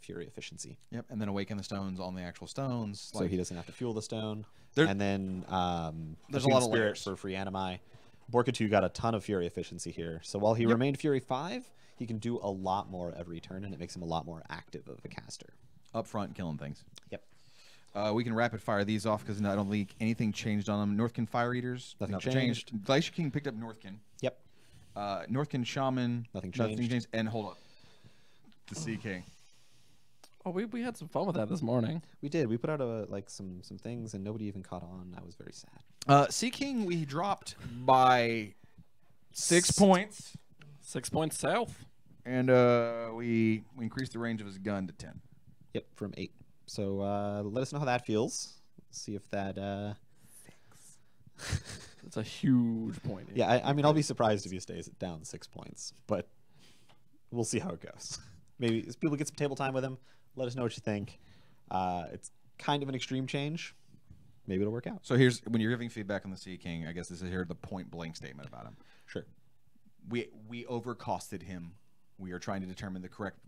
Fury efficiency. Yep, and then awaken the stones on the actual stones. So he doesn't have to fuel the stone. There- And then There's a Attuned lot of Spirit layers. for free animi. Borka 2 got a ton of Fury efficiency here. So while he remained Fury 5, he can do a lot more every turn, and it makes him a lot more active of a caster. Up front killing things. Yep. We can rapid fire these off because I don't think anything changed on them. Northkin Fire Eaters. Nothing changed. changed. Glacier King picked up Northkin. Yep. Northkin Shaman. Nothing changed. And hold up. The Sea King. Oh, we had some fun with that this morning. We did. We put out some things, and nobody even caught on. I was very sad. Sea King we dropped by 6 points. 6 points south. And we increased the range of his gun to 10. Yep, from 8. So let us know how that feels. See if that... That's a huge point. Yeah, I mean, I'll be surprised if he stays down 6 points, but we'll see how it goes. Maybe as people get some table time with him, let us know what you think. It's kind of an extreme change. Maybe it'll work out. So here's when you're giving feedback on the Sea King. I guess this is here the point blank statement about him. Sure. We overcosted him. We are trying to determine the correct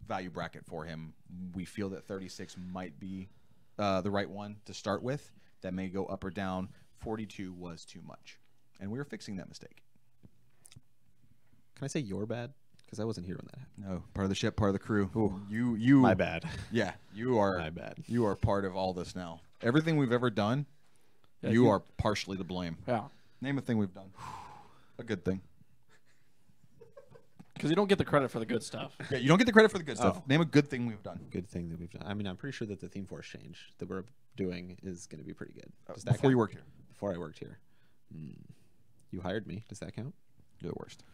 value bracket for him. We feel that 36 might be the right one to start with. That may go up or down. 42 was too much, and we were fixing that mistake. Can I say you're bad? Because I wasn't here when that happened. No, part of the ship, part of the crew. Ooh, you. My bad. Yeah, you are. My bad. You are part of all this now. Everything we've ever done, Yeah, you are partially to blame. Yeah. Name a thing we've done. A good thing. Because you don't get the credit for the good stuff. Yeah, you don't get the credit for the good stuff. Name a good thing we've done. Good thing that we've done. I mean, I'm pretty sure that the theme force change that we're doing is going to be pretty good. Does that Before you count? worked here. Before I worked here. You hired me. Does that count? You're the worst.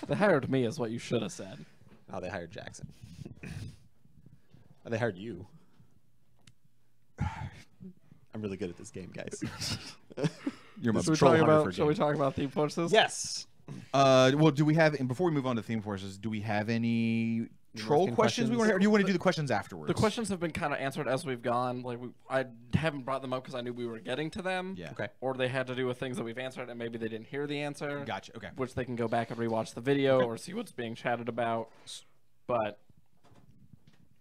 They hired me is what you should have said. Oh, they hired Jackson. Oh, they hired you. I'm really good at this game, guys. You're my Shall we, troll talk hunter about, for shall we game. talk about theme forces? Yes. Well, do we have? And before we move on to theme forces, do we have any troll Northkin questions we want to hear? Or do you want to do the questions afterwards? The questions have been kind of answered as we've gone. Like I haven't brought them up because I knew we were getting to them. Yeah. Okay. Or they had to do with things that we've answered and maybe they didn't hear the answer. Gotcha. Okay. Which they can go back and rewatch the video or see what's being chatted about. But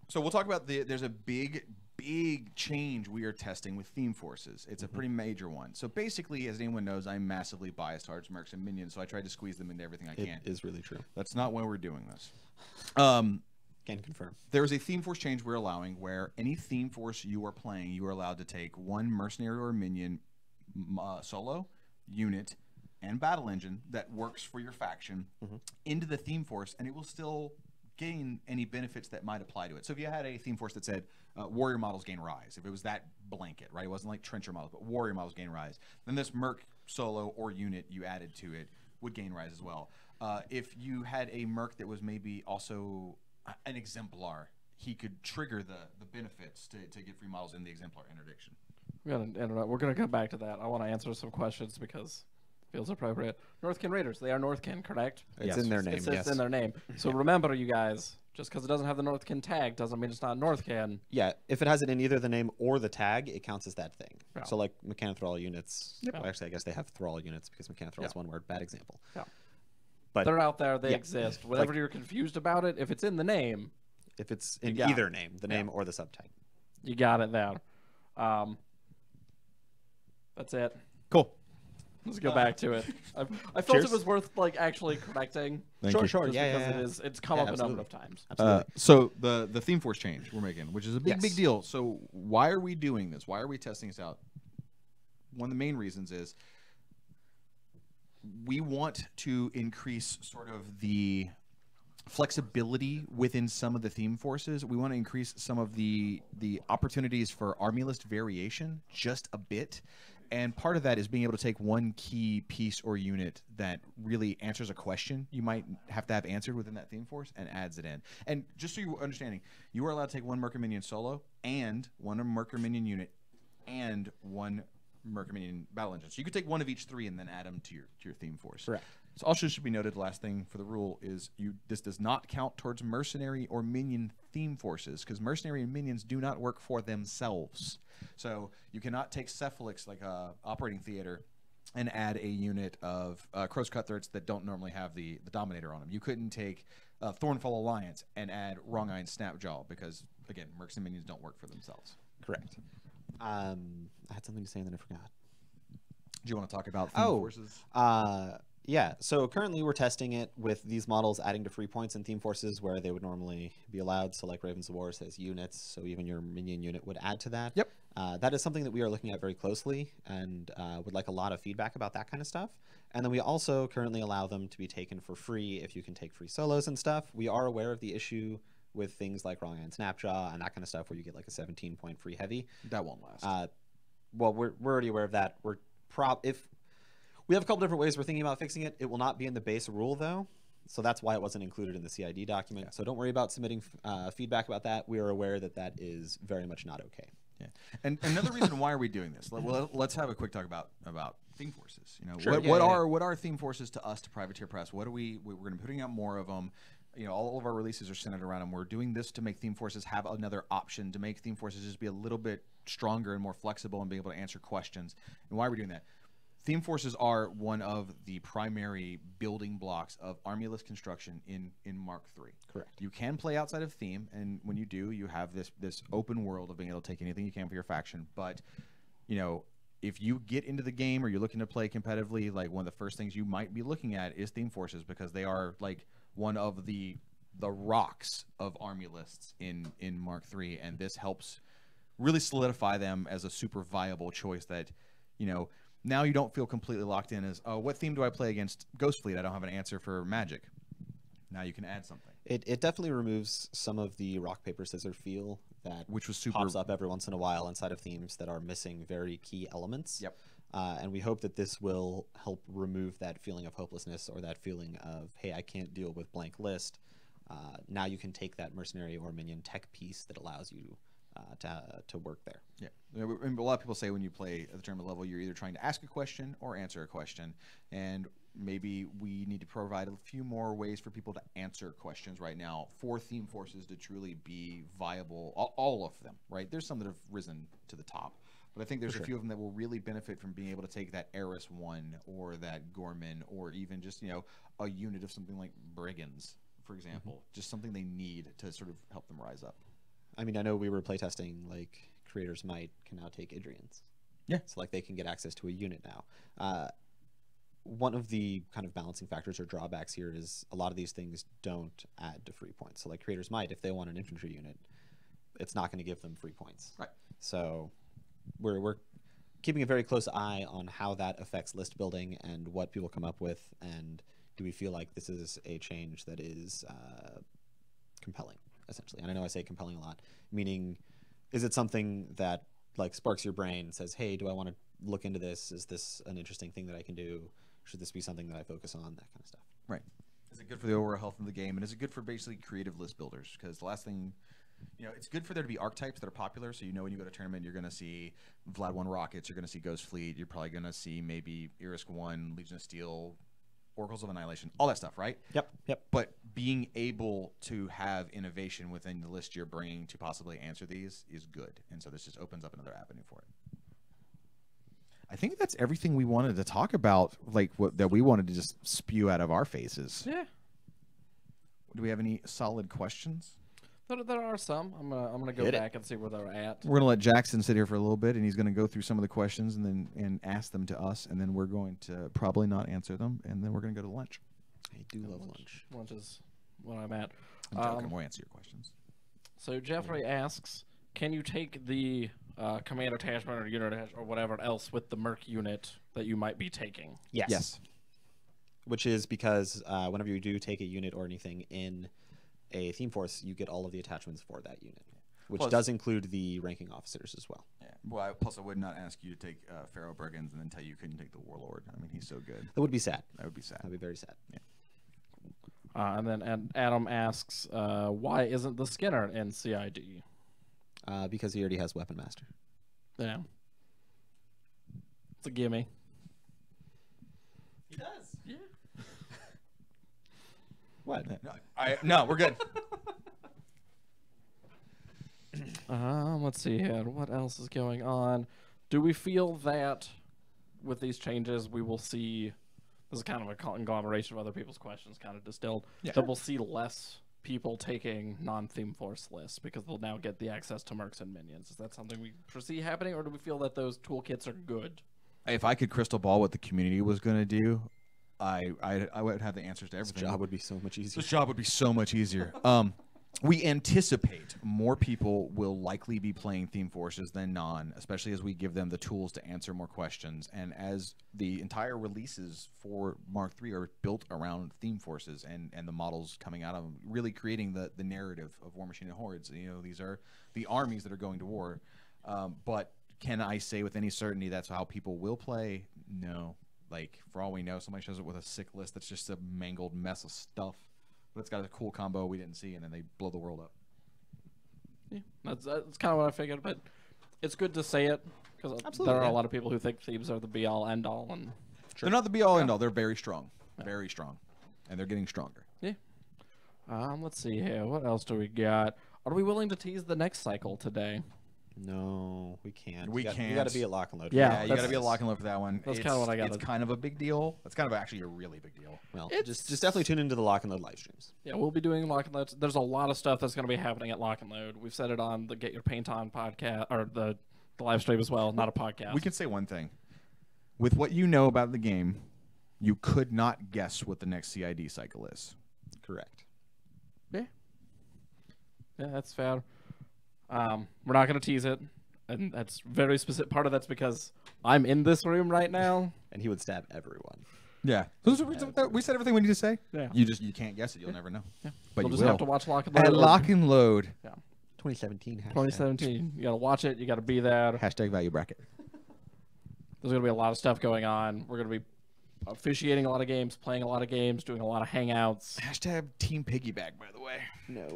So we'll talk about there's a big change we are testing with theme forces. It's a pretty major one. So basically, as anyone knows, I'm massively biased towards mercs and minions, so I tried to squeeze them into everything I can. It is really true. That's not why we're doing this. Can confirm. There is a theme force change we're allowing where any theme force you are playing, you are allowed to take one mercenary or minion solo, unit, and battle engine that works for your faction into the theme force, and it will still gain any benefits that might apply to it. So if you had a theme force that said warrior models gain rise, if it was that blanket, right? It wasn't like trencher models, but warrior models gain rise, then this merc solo or unit you added to it would gain rise as well. If you had a merc that was maybe also an exemplar, he could trigger the benefits to get free models in the exemplar interdiction. we're gonna come back to that. I want to answer some questions because it feels appropriate. Northkin Raiders, they are Northkin, correct? It's Yes. in their name, It says yes. in their name. So remember, you guys, just because it doesn't have the Northkin tag doesn't mean it's not Northkin. Yeah, if it has it in either the name or the tag, it counts as that thing. Yeah. So like Mechanothrall units. Yep. Well, actually, I guess they have thrall units because Mechanothrall is one word. Bad example. Yeah. But They're out there. They yeah. exist. Whenever you're confused about it, if it's in the name, if it's in got either name, the name or the subtype. you got it there. That's it. Cool. Let's go back to it. I felt Cheers. it was worth like actually correcting. Thank Sure, you. sure. Just Yeah, because yeah. it's come Yeah, up a number absolutely. of times. Absolutely. So the theme force change we're making, which is a big Yes. deal. So why are we doing this? Why are we testing this out? One of the main reasons is we want to increase sort of the flexibility within some of the theme forces. We want to increase some of the opportunities for army list variation just a bit. And part of that is being able to take one key piece or unit that really answers a question you might have to have answered within that theme force and adds it in. And just so you're understanding, you are allowed to take one Merker Minion solo and one Merker Minion unit and one Merker Minion battle engine. So you could take one of each three and then add them to your theme force. Correct. So also should be noted, the last thing for the rule is this does not count towards mercenary or minion theme forces because mercenary and minions do not work for themselves. So you cannot take Cephalix, like a operating theater, and add a unit of Crow's Cutthroats that don't normally have the Dominator on them. You couldn't take Thornfall Alliance and add Wrong Eye and Snapjaw because, again, mercs and minions don't work for themselves. Correct. I had something to say and then I forgot. Do you want to talk about theme forces? Yeah, so currently we're testing it with these models adding to free points in theme forces where they would normally be allowed. So like Ravens of War says units, so even your minion unit would add to that. Yep. That is something that we are looking at very closely and would like a lot of feedback about that kind of stuff. And then we also currently allow them to be taken for free if you can take free solos and stuff. We are aware of the issue with things like Wrong Eye and Snapjaw and that kind of stuff where you get like a 17-point free heavy. That won't last. Well, we're already aware of that. If we have a couple different ways we're thinking about fixing it. It will not be in the base rule though, so that's why it wasn't included in the CID document. Yeah. So don't worry about submitting feedback about that. We are aware that that is very much not okay. Yeah, and another reason why are we doing this? Well, let's have a quick talk about theme forces. You know, Sure. what are theme forces to us, to Privateer Press? What are we're going to be putting out more of them. You know, all of our releases are centered around them. We're doing this to make theme forces have another option, to make theme forces just be a little bit stronger and more flexible and be able to answer questions. And why are we doing that? Theme forces are one of the primary building blocks of army list construction in Mark III. Correct. You can play outside of theme, and when you do, you have this open world of being able to take anything you can for your faction. But, you know, if you get into the game or you're looking to play competitively, like one of the first things you might be looking at is theme forces because they are like one of the rocks of army lists in Mark III, and this helps really solidify them as a super viable choice that, you know, now you don't feel completely locked in as, oh, what theme do I play against Ghost Fleet? I don't have an answer for Magic. Now you can add something. It definitely removes some of the rock paper scissors feel that Which was super pops up every once in a while inside of themes that are missing very key elements. Yep. And we hope that this will help remove that feeling of hopelessness or that feeling of, hey, I can't deal with blank list. Now you can take that mercenary or minion tech piece that allows you to work there. Yeah. And a lot of people say when you play at the tournament level, you're either trying to ask a question or answer a question. And maybe we need to provide a few more ways for people to answer questions right now for theme forces to truly be viable, all of them, right? There's some that have risen to the top. But I think there's a few of them that will really benefit from being able to take that Eris 1 or that Gorman or even just, you know, a unit of something like Brigands, for example. Just something they need to sort of help them rise up. I mean, I know we were playtesting, like, Creator's Might can now take Idrians. Yeah. So, like, they can get access to a unit now. One of the kind of balancing factors or drawbacks here is a lot of these things don't add to free points. So, like, Creator's Might, if they want an infantry unit, it's not going to give them free points. Right. So we're keeping a very close eye on how that affects list building and what people come up with, and do we feel like this is a change that is compelling, essentially. And I know I say compelling a lot, meaning is it something that like sparks your brain, says, hey, do I want to look into this? Is this an interesting thing that I can do? Should this be something that I focus on? That kind of stuff. Right. Is it good for the overall health of the game? And is it good for basically creative list builders? Because the last thing, you know, it's good for there to be archetypes that are popular. So, you know, when you go to a tournament, you're going to see Vlad 1 Rockets, you're going to see Ghost Fleet, you're probably going to see maybe Irisk 1, Legion of Steel, Oracles of Annihilation, all that stuff, right? Yep. But being able to have innovation within the list you're bringing to possibly answer these is good. And so this just opens up another avenue for it. I think that's everything we wanted to talk about, like that we wanted to just spew out of our faces. Yeah. Do we have any solid questions? There are some. I'm gonna go back and see where they're at. We're gonna let Jackson sit here for a little bit, and he's gonna go through some of the questions and ask them to us, and then we're going to probably not answer them, and then we're gonna go to lunch. I do love lunch. Lunch is where I'm at. I'm joking. We'll answer your questions. So Jeffrey asks, can you take the command attachment or unit attachment or whatever else with the Merc unit that you might be taking? Yes. Which is because whenever you do take a unit or anything in a theme force, you get all of the attachments for that unit, which does include the ranking officers as well. Yeah. Well, plus I would not ask you to take Pharaoh Brigands and then tell you couldn't take the Warlord. I mean, he's so good. That would be sad. That would be sad. That would be very sad. Yeah. And Adam asks, why isn't the Skinner in CID? Because he already has Weapon Master. Yeah. It's a gimme. He does. Yeah. What? No, we're good. Let's see here. What else is going on? Do we feel that with these changes we will see, this is kind of a conglomeration of other people's questions kind of distilled, that we'll see less people taking non-theme force lists because they'll now get the access to mercs and minions? Is that something we foresee happening, or do we feel that those toolkits are good? If I could crystal ball what the community was going to do, I would have the answers to everything. This job would be so much easier. This job would be so much easier. We anticipate more people will likely be playing theme forces than non, especially as we give them the tools to answer more questions. And as the entire releases for Mark III are built around theme forces and the models coming out of them, really creating the narrative of War Machine and Hordes. You know, these are the armies that are going to war. But can I say with any certainty that's how people will play? No. Like, for all we know, somebody shows up with a sick list that's just a mangled mess of stuff. But it's got a cool combo we didn't see, and then they blow the world up. Yeah, that's kind of what I figured, but it's good to say it, because there are a lot of people who think themes are the be-all, end-all. And They're not the be-all, end-all. They're very strong. Very strong. And they're getting stronger. Yeah. Let's see here. What else do we got? Are we willing to tease the next cycle today? No, we can't. We can't. You got to be at Lock and Load. Yeah, you got to be a lock and load for that one. That's kind of what I got. It's kind of a big deal. It's kind of actually a really big deal. Well, just definitely tune into the Lock and Load live streams. Yeah, we'll be doing Lock and Load. There's a lot of stuff that's going to be happening at Lock and Load. We've said it on the Get Your Paint On podcast, or the live stream as well, not a podcast. We can say one thing. With what you know about the game, you could not guess what the next CID cycle is. Correct. Yeah. Yeah, that's fair. We're not going to tease it. And that's very specific. Part of that's because I'm in this room right now. And he would stab everyone. Yeah. We said everything we need to say. Yeah. You can't guess it. You'll never know. Yeah. But You'll you just will. have to watch Lock and Load. At Lock and Load. Yeah. 2017. 2017. You got to watch it. You got to be there. Hashtag value bracket. There's going to be a lot of stuff going on. We're going to be officiating a lot of games, playing a lot of games, doing a lot of hangouts. Hashtag Team Piggyback, by the way. No.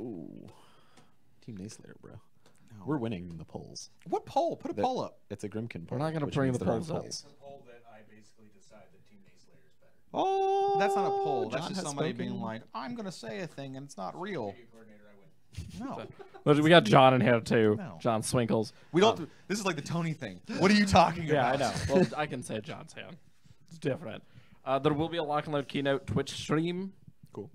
Team Nayslayer, bro. No. We're winning in the polls. What poll? Put a poll up. It's a Grimkin poll. We're not going to bring the polls up. It's a poll that I basically decide that Team Nayslayer is better. Oh, That's not a poll. That's John just has somebody spoken. being like, I'm going to say a thing and it's not real. Video coordinator, I win. No. But we got John in here, too. No. John Swinkles. We don't. This is like the Tony thing. What are you talking Yeah, about? I know. Well, I can say John's hand. It's different. There will be a Lock and Load keynote Twitch stream. Cool.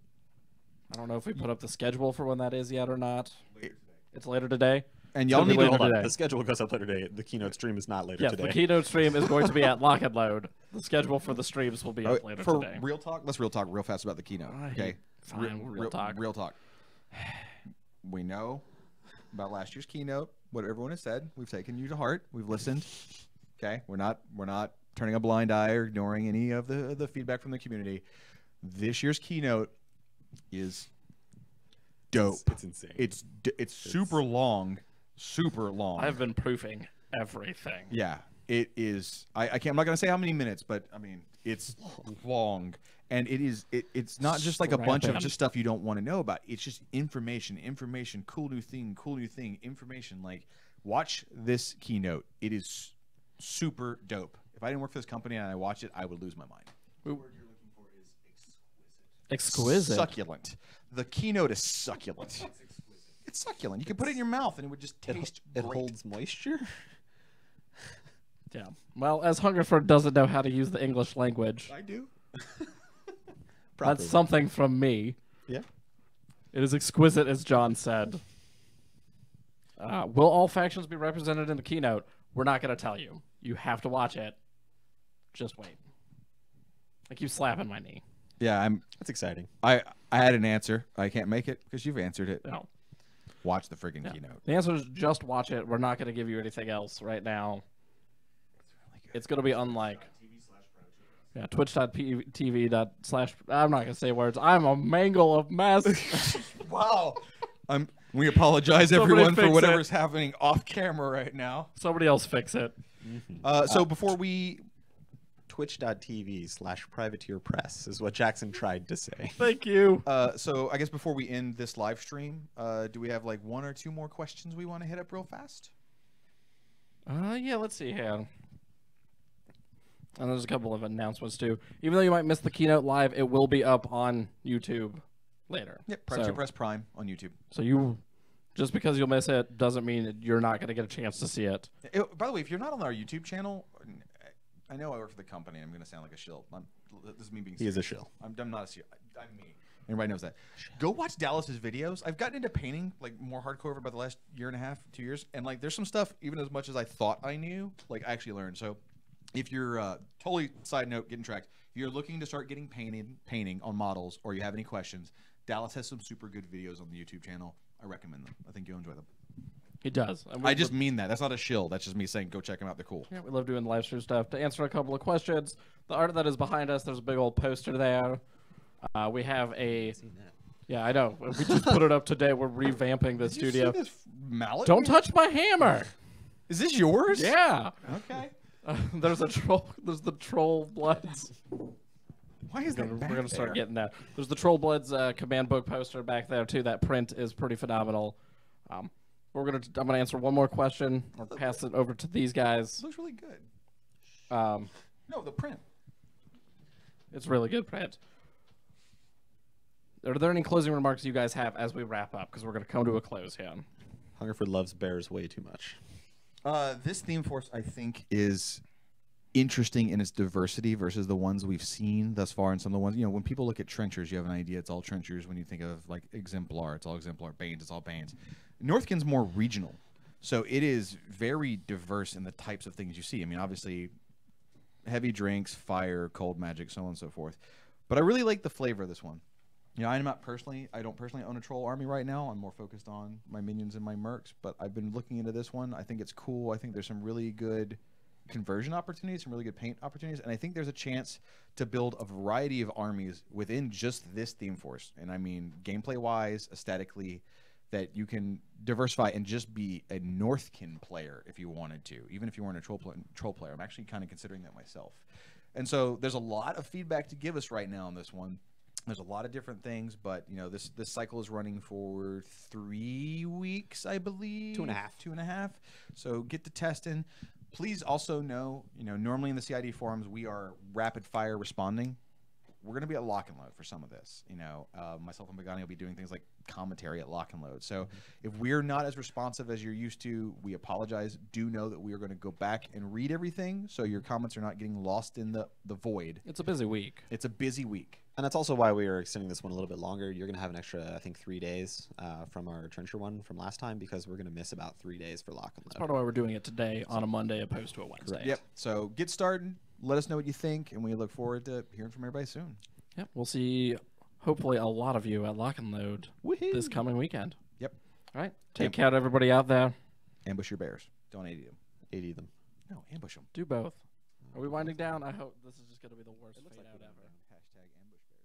I don't know if we put up the schedule for when that is yet or not. Later today. It's later today. And y'all It's need gonna be to later Hold on. today. The schedule goes up later today. The keynote stream is not later Yes, today. the keynote stream is going to be at Lock and Load. The schedule for the streams will be up later for today. real talk, let's real talk real fast about the keynote. Okay. Fine, real talk. Real talk. We know about last year's keynote. What everyone has said. We've taken you to heart. We've listened. Okay. We're not turning a blind eye or ignoring any of the feedback from the community. This year's keynote is dope. It's insane. It's super long. Super long. I've been proofing everything. Yeah, it is. I can't. I'm not gonna say how many minutes, but I mean it's long, and it's not just like a bunch of Scrapping. just stuff you don't want to know about. It's just information, cool new thing, information. Like watch this keynote. It is super dope. If I didn't work for this company and I watched it, I would lose my mind. The word you're looking for is exquisite. Exquisite. Succulent. The keynote is succulent. It's exquisite. It's succulent. You could put it in your mouth and it would just taste It great. holds moisture. Yeah. Well, as Hungerford doesn't know how to use the English language, I do. that's something from me. Yeah. It is exquisite, as John said. Will all factions be represented in the keynote? We're not going to tell you. You have to watch it. Just wait. I keep slapping my knee. Yeah, That's exciting. I had an answer. I can't make it because you've answered it. No. Watch the friggin' keynote. The answer is just watch it. We're not going to give you anything else right now. It's going to be unlike. Yeah, twitch.tv/. I'm not going to say words. I'm a mangle of mess. Wow. We apologize, Somebody everyone, for fix whatever's happening off camera right now. Somebody else fix it. So before we... Twitch.tv/privateer press is what Jackson tried to say. Thank you. So I guess before we end this live stream, do we have like one or two more questions we want to hit up real fast? Yeah, let's see here. And there's a couple of announcements too. Even though you might miss the keynote live, it will be up on YouTube later. Yep, Privateer Press Prime on YouTube. So you, just because you'll miss it, doesn't mean that you're not going to get a chance to see it. By the way, if you're not on our YouTube channel, I know I work for the company. I'm going to sound like a shill. This is me being serious. He is a shill. I'm not a shill. I'm me. Everybody knows that. Go watch Dallas's videos. I've gotten into painting like more hardcore over about the last year and a half, 2 years, and like there's some stuff even as much as I thought I knew, like I actually learned. So if you're totally side note, getting tracked, if you're looking to start getting painting on models, or you have any questions, Dallas has some super good videos on the YouTube channel. I recommend them. I think you'll enjoy them. He does. And I just mean that. That's not a shill. That's just me saying go check them out. They're cool. Yeah, we love doing live stream stuff. To answer a couple of questions, the art that is behind us, there's a big old poster there. We have a... Yeah, I know. We just put it up today. We're revamping the studio. Did you see this mallet? Don't touch my hammer. Is this yours? Yeah. Okay. There's a troll. There's the Troll Bloods. Why is that We're back gonna start there? getting that. There's the Troll Bloods command book poster back there too. That print is pretty phenomenal. I'm gonna answer one more question or pass it over to these guys. It looks really good. No, the print. It's really good print. Are there any closing remarks you guys have as we wrap up? Because we're gonna come to a close here. Hungerford loves bears way too much. This theme force, I think, is interesting in its diversity versus the ones we've seen thus far. And some of the ones, when people look at trenchers, you have an idea it's all trenchers. When you think of like Exemplar, it's all Exemplar. Banes, it's all Banes. Northkin's more regional, so it is very diverse in the types of things you see. I mean, obviously, heavy drinks, fire, cold magic, so on and so forth. But I really like the flavor of this one. I don't personally own a troll army right now. I'm more focused on my minions and my mercs, but I've been looking into this one. I think it's cool. I think there's some really good conversion opportunities, some really good paint opportunities, and I think there's a chance to build a variety of armies within just this theme force. And I mean, gameplay-wise, aesthetically, that you can diversify and just be a Northkin player if you wanted to, even if you weren't a troll player. I'm actually kind of considering that myself. And so there's a lot of feedback to give us right now on this one. There's a lot of different things, but you know, this cycle is running for 3 weeks, I believe. 2.5. 2.5. So get to testing. Please also know, you know, normally in the CID forums we are rapid fire responding. We're going to be at lock and load for some of this. You know, myself and Pagani will be doing things like commentary at lock and load. So if we're not as responsive as you're used to, we apologize. Do know that we are going to go back and read everything, so your comments are not getting lost in the void. It's a busy week. It's a busy week. And that's also why we are extending this one a little bit longer. You're going to have an extra, I think, 3 days from our Trencher one from last time, because we're going to miss about 3 days for lock and load. That's part of why we're doing it today on a Monday opposed to a Wednesday. Yep. So get started. Let us know what you think, and we look forward to hearing from everybody soon. Yep. We'll see, hopefully, a lot of you at Lock and Load this coming weekend. Yep. All right. Take care to everybody out there. Ambush your bears. Don't AD them. 80 of them. No, ambush them. Do both. Are we winding down? I hope this is just going to be the worst fade out ever. #ambushbears.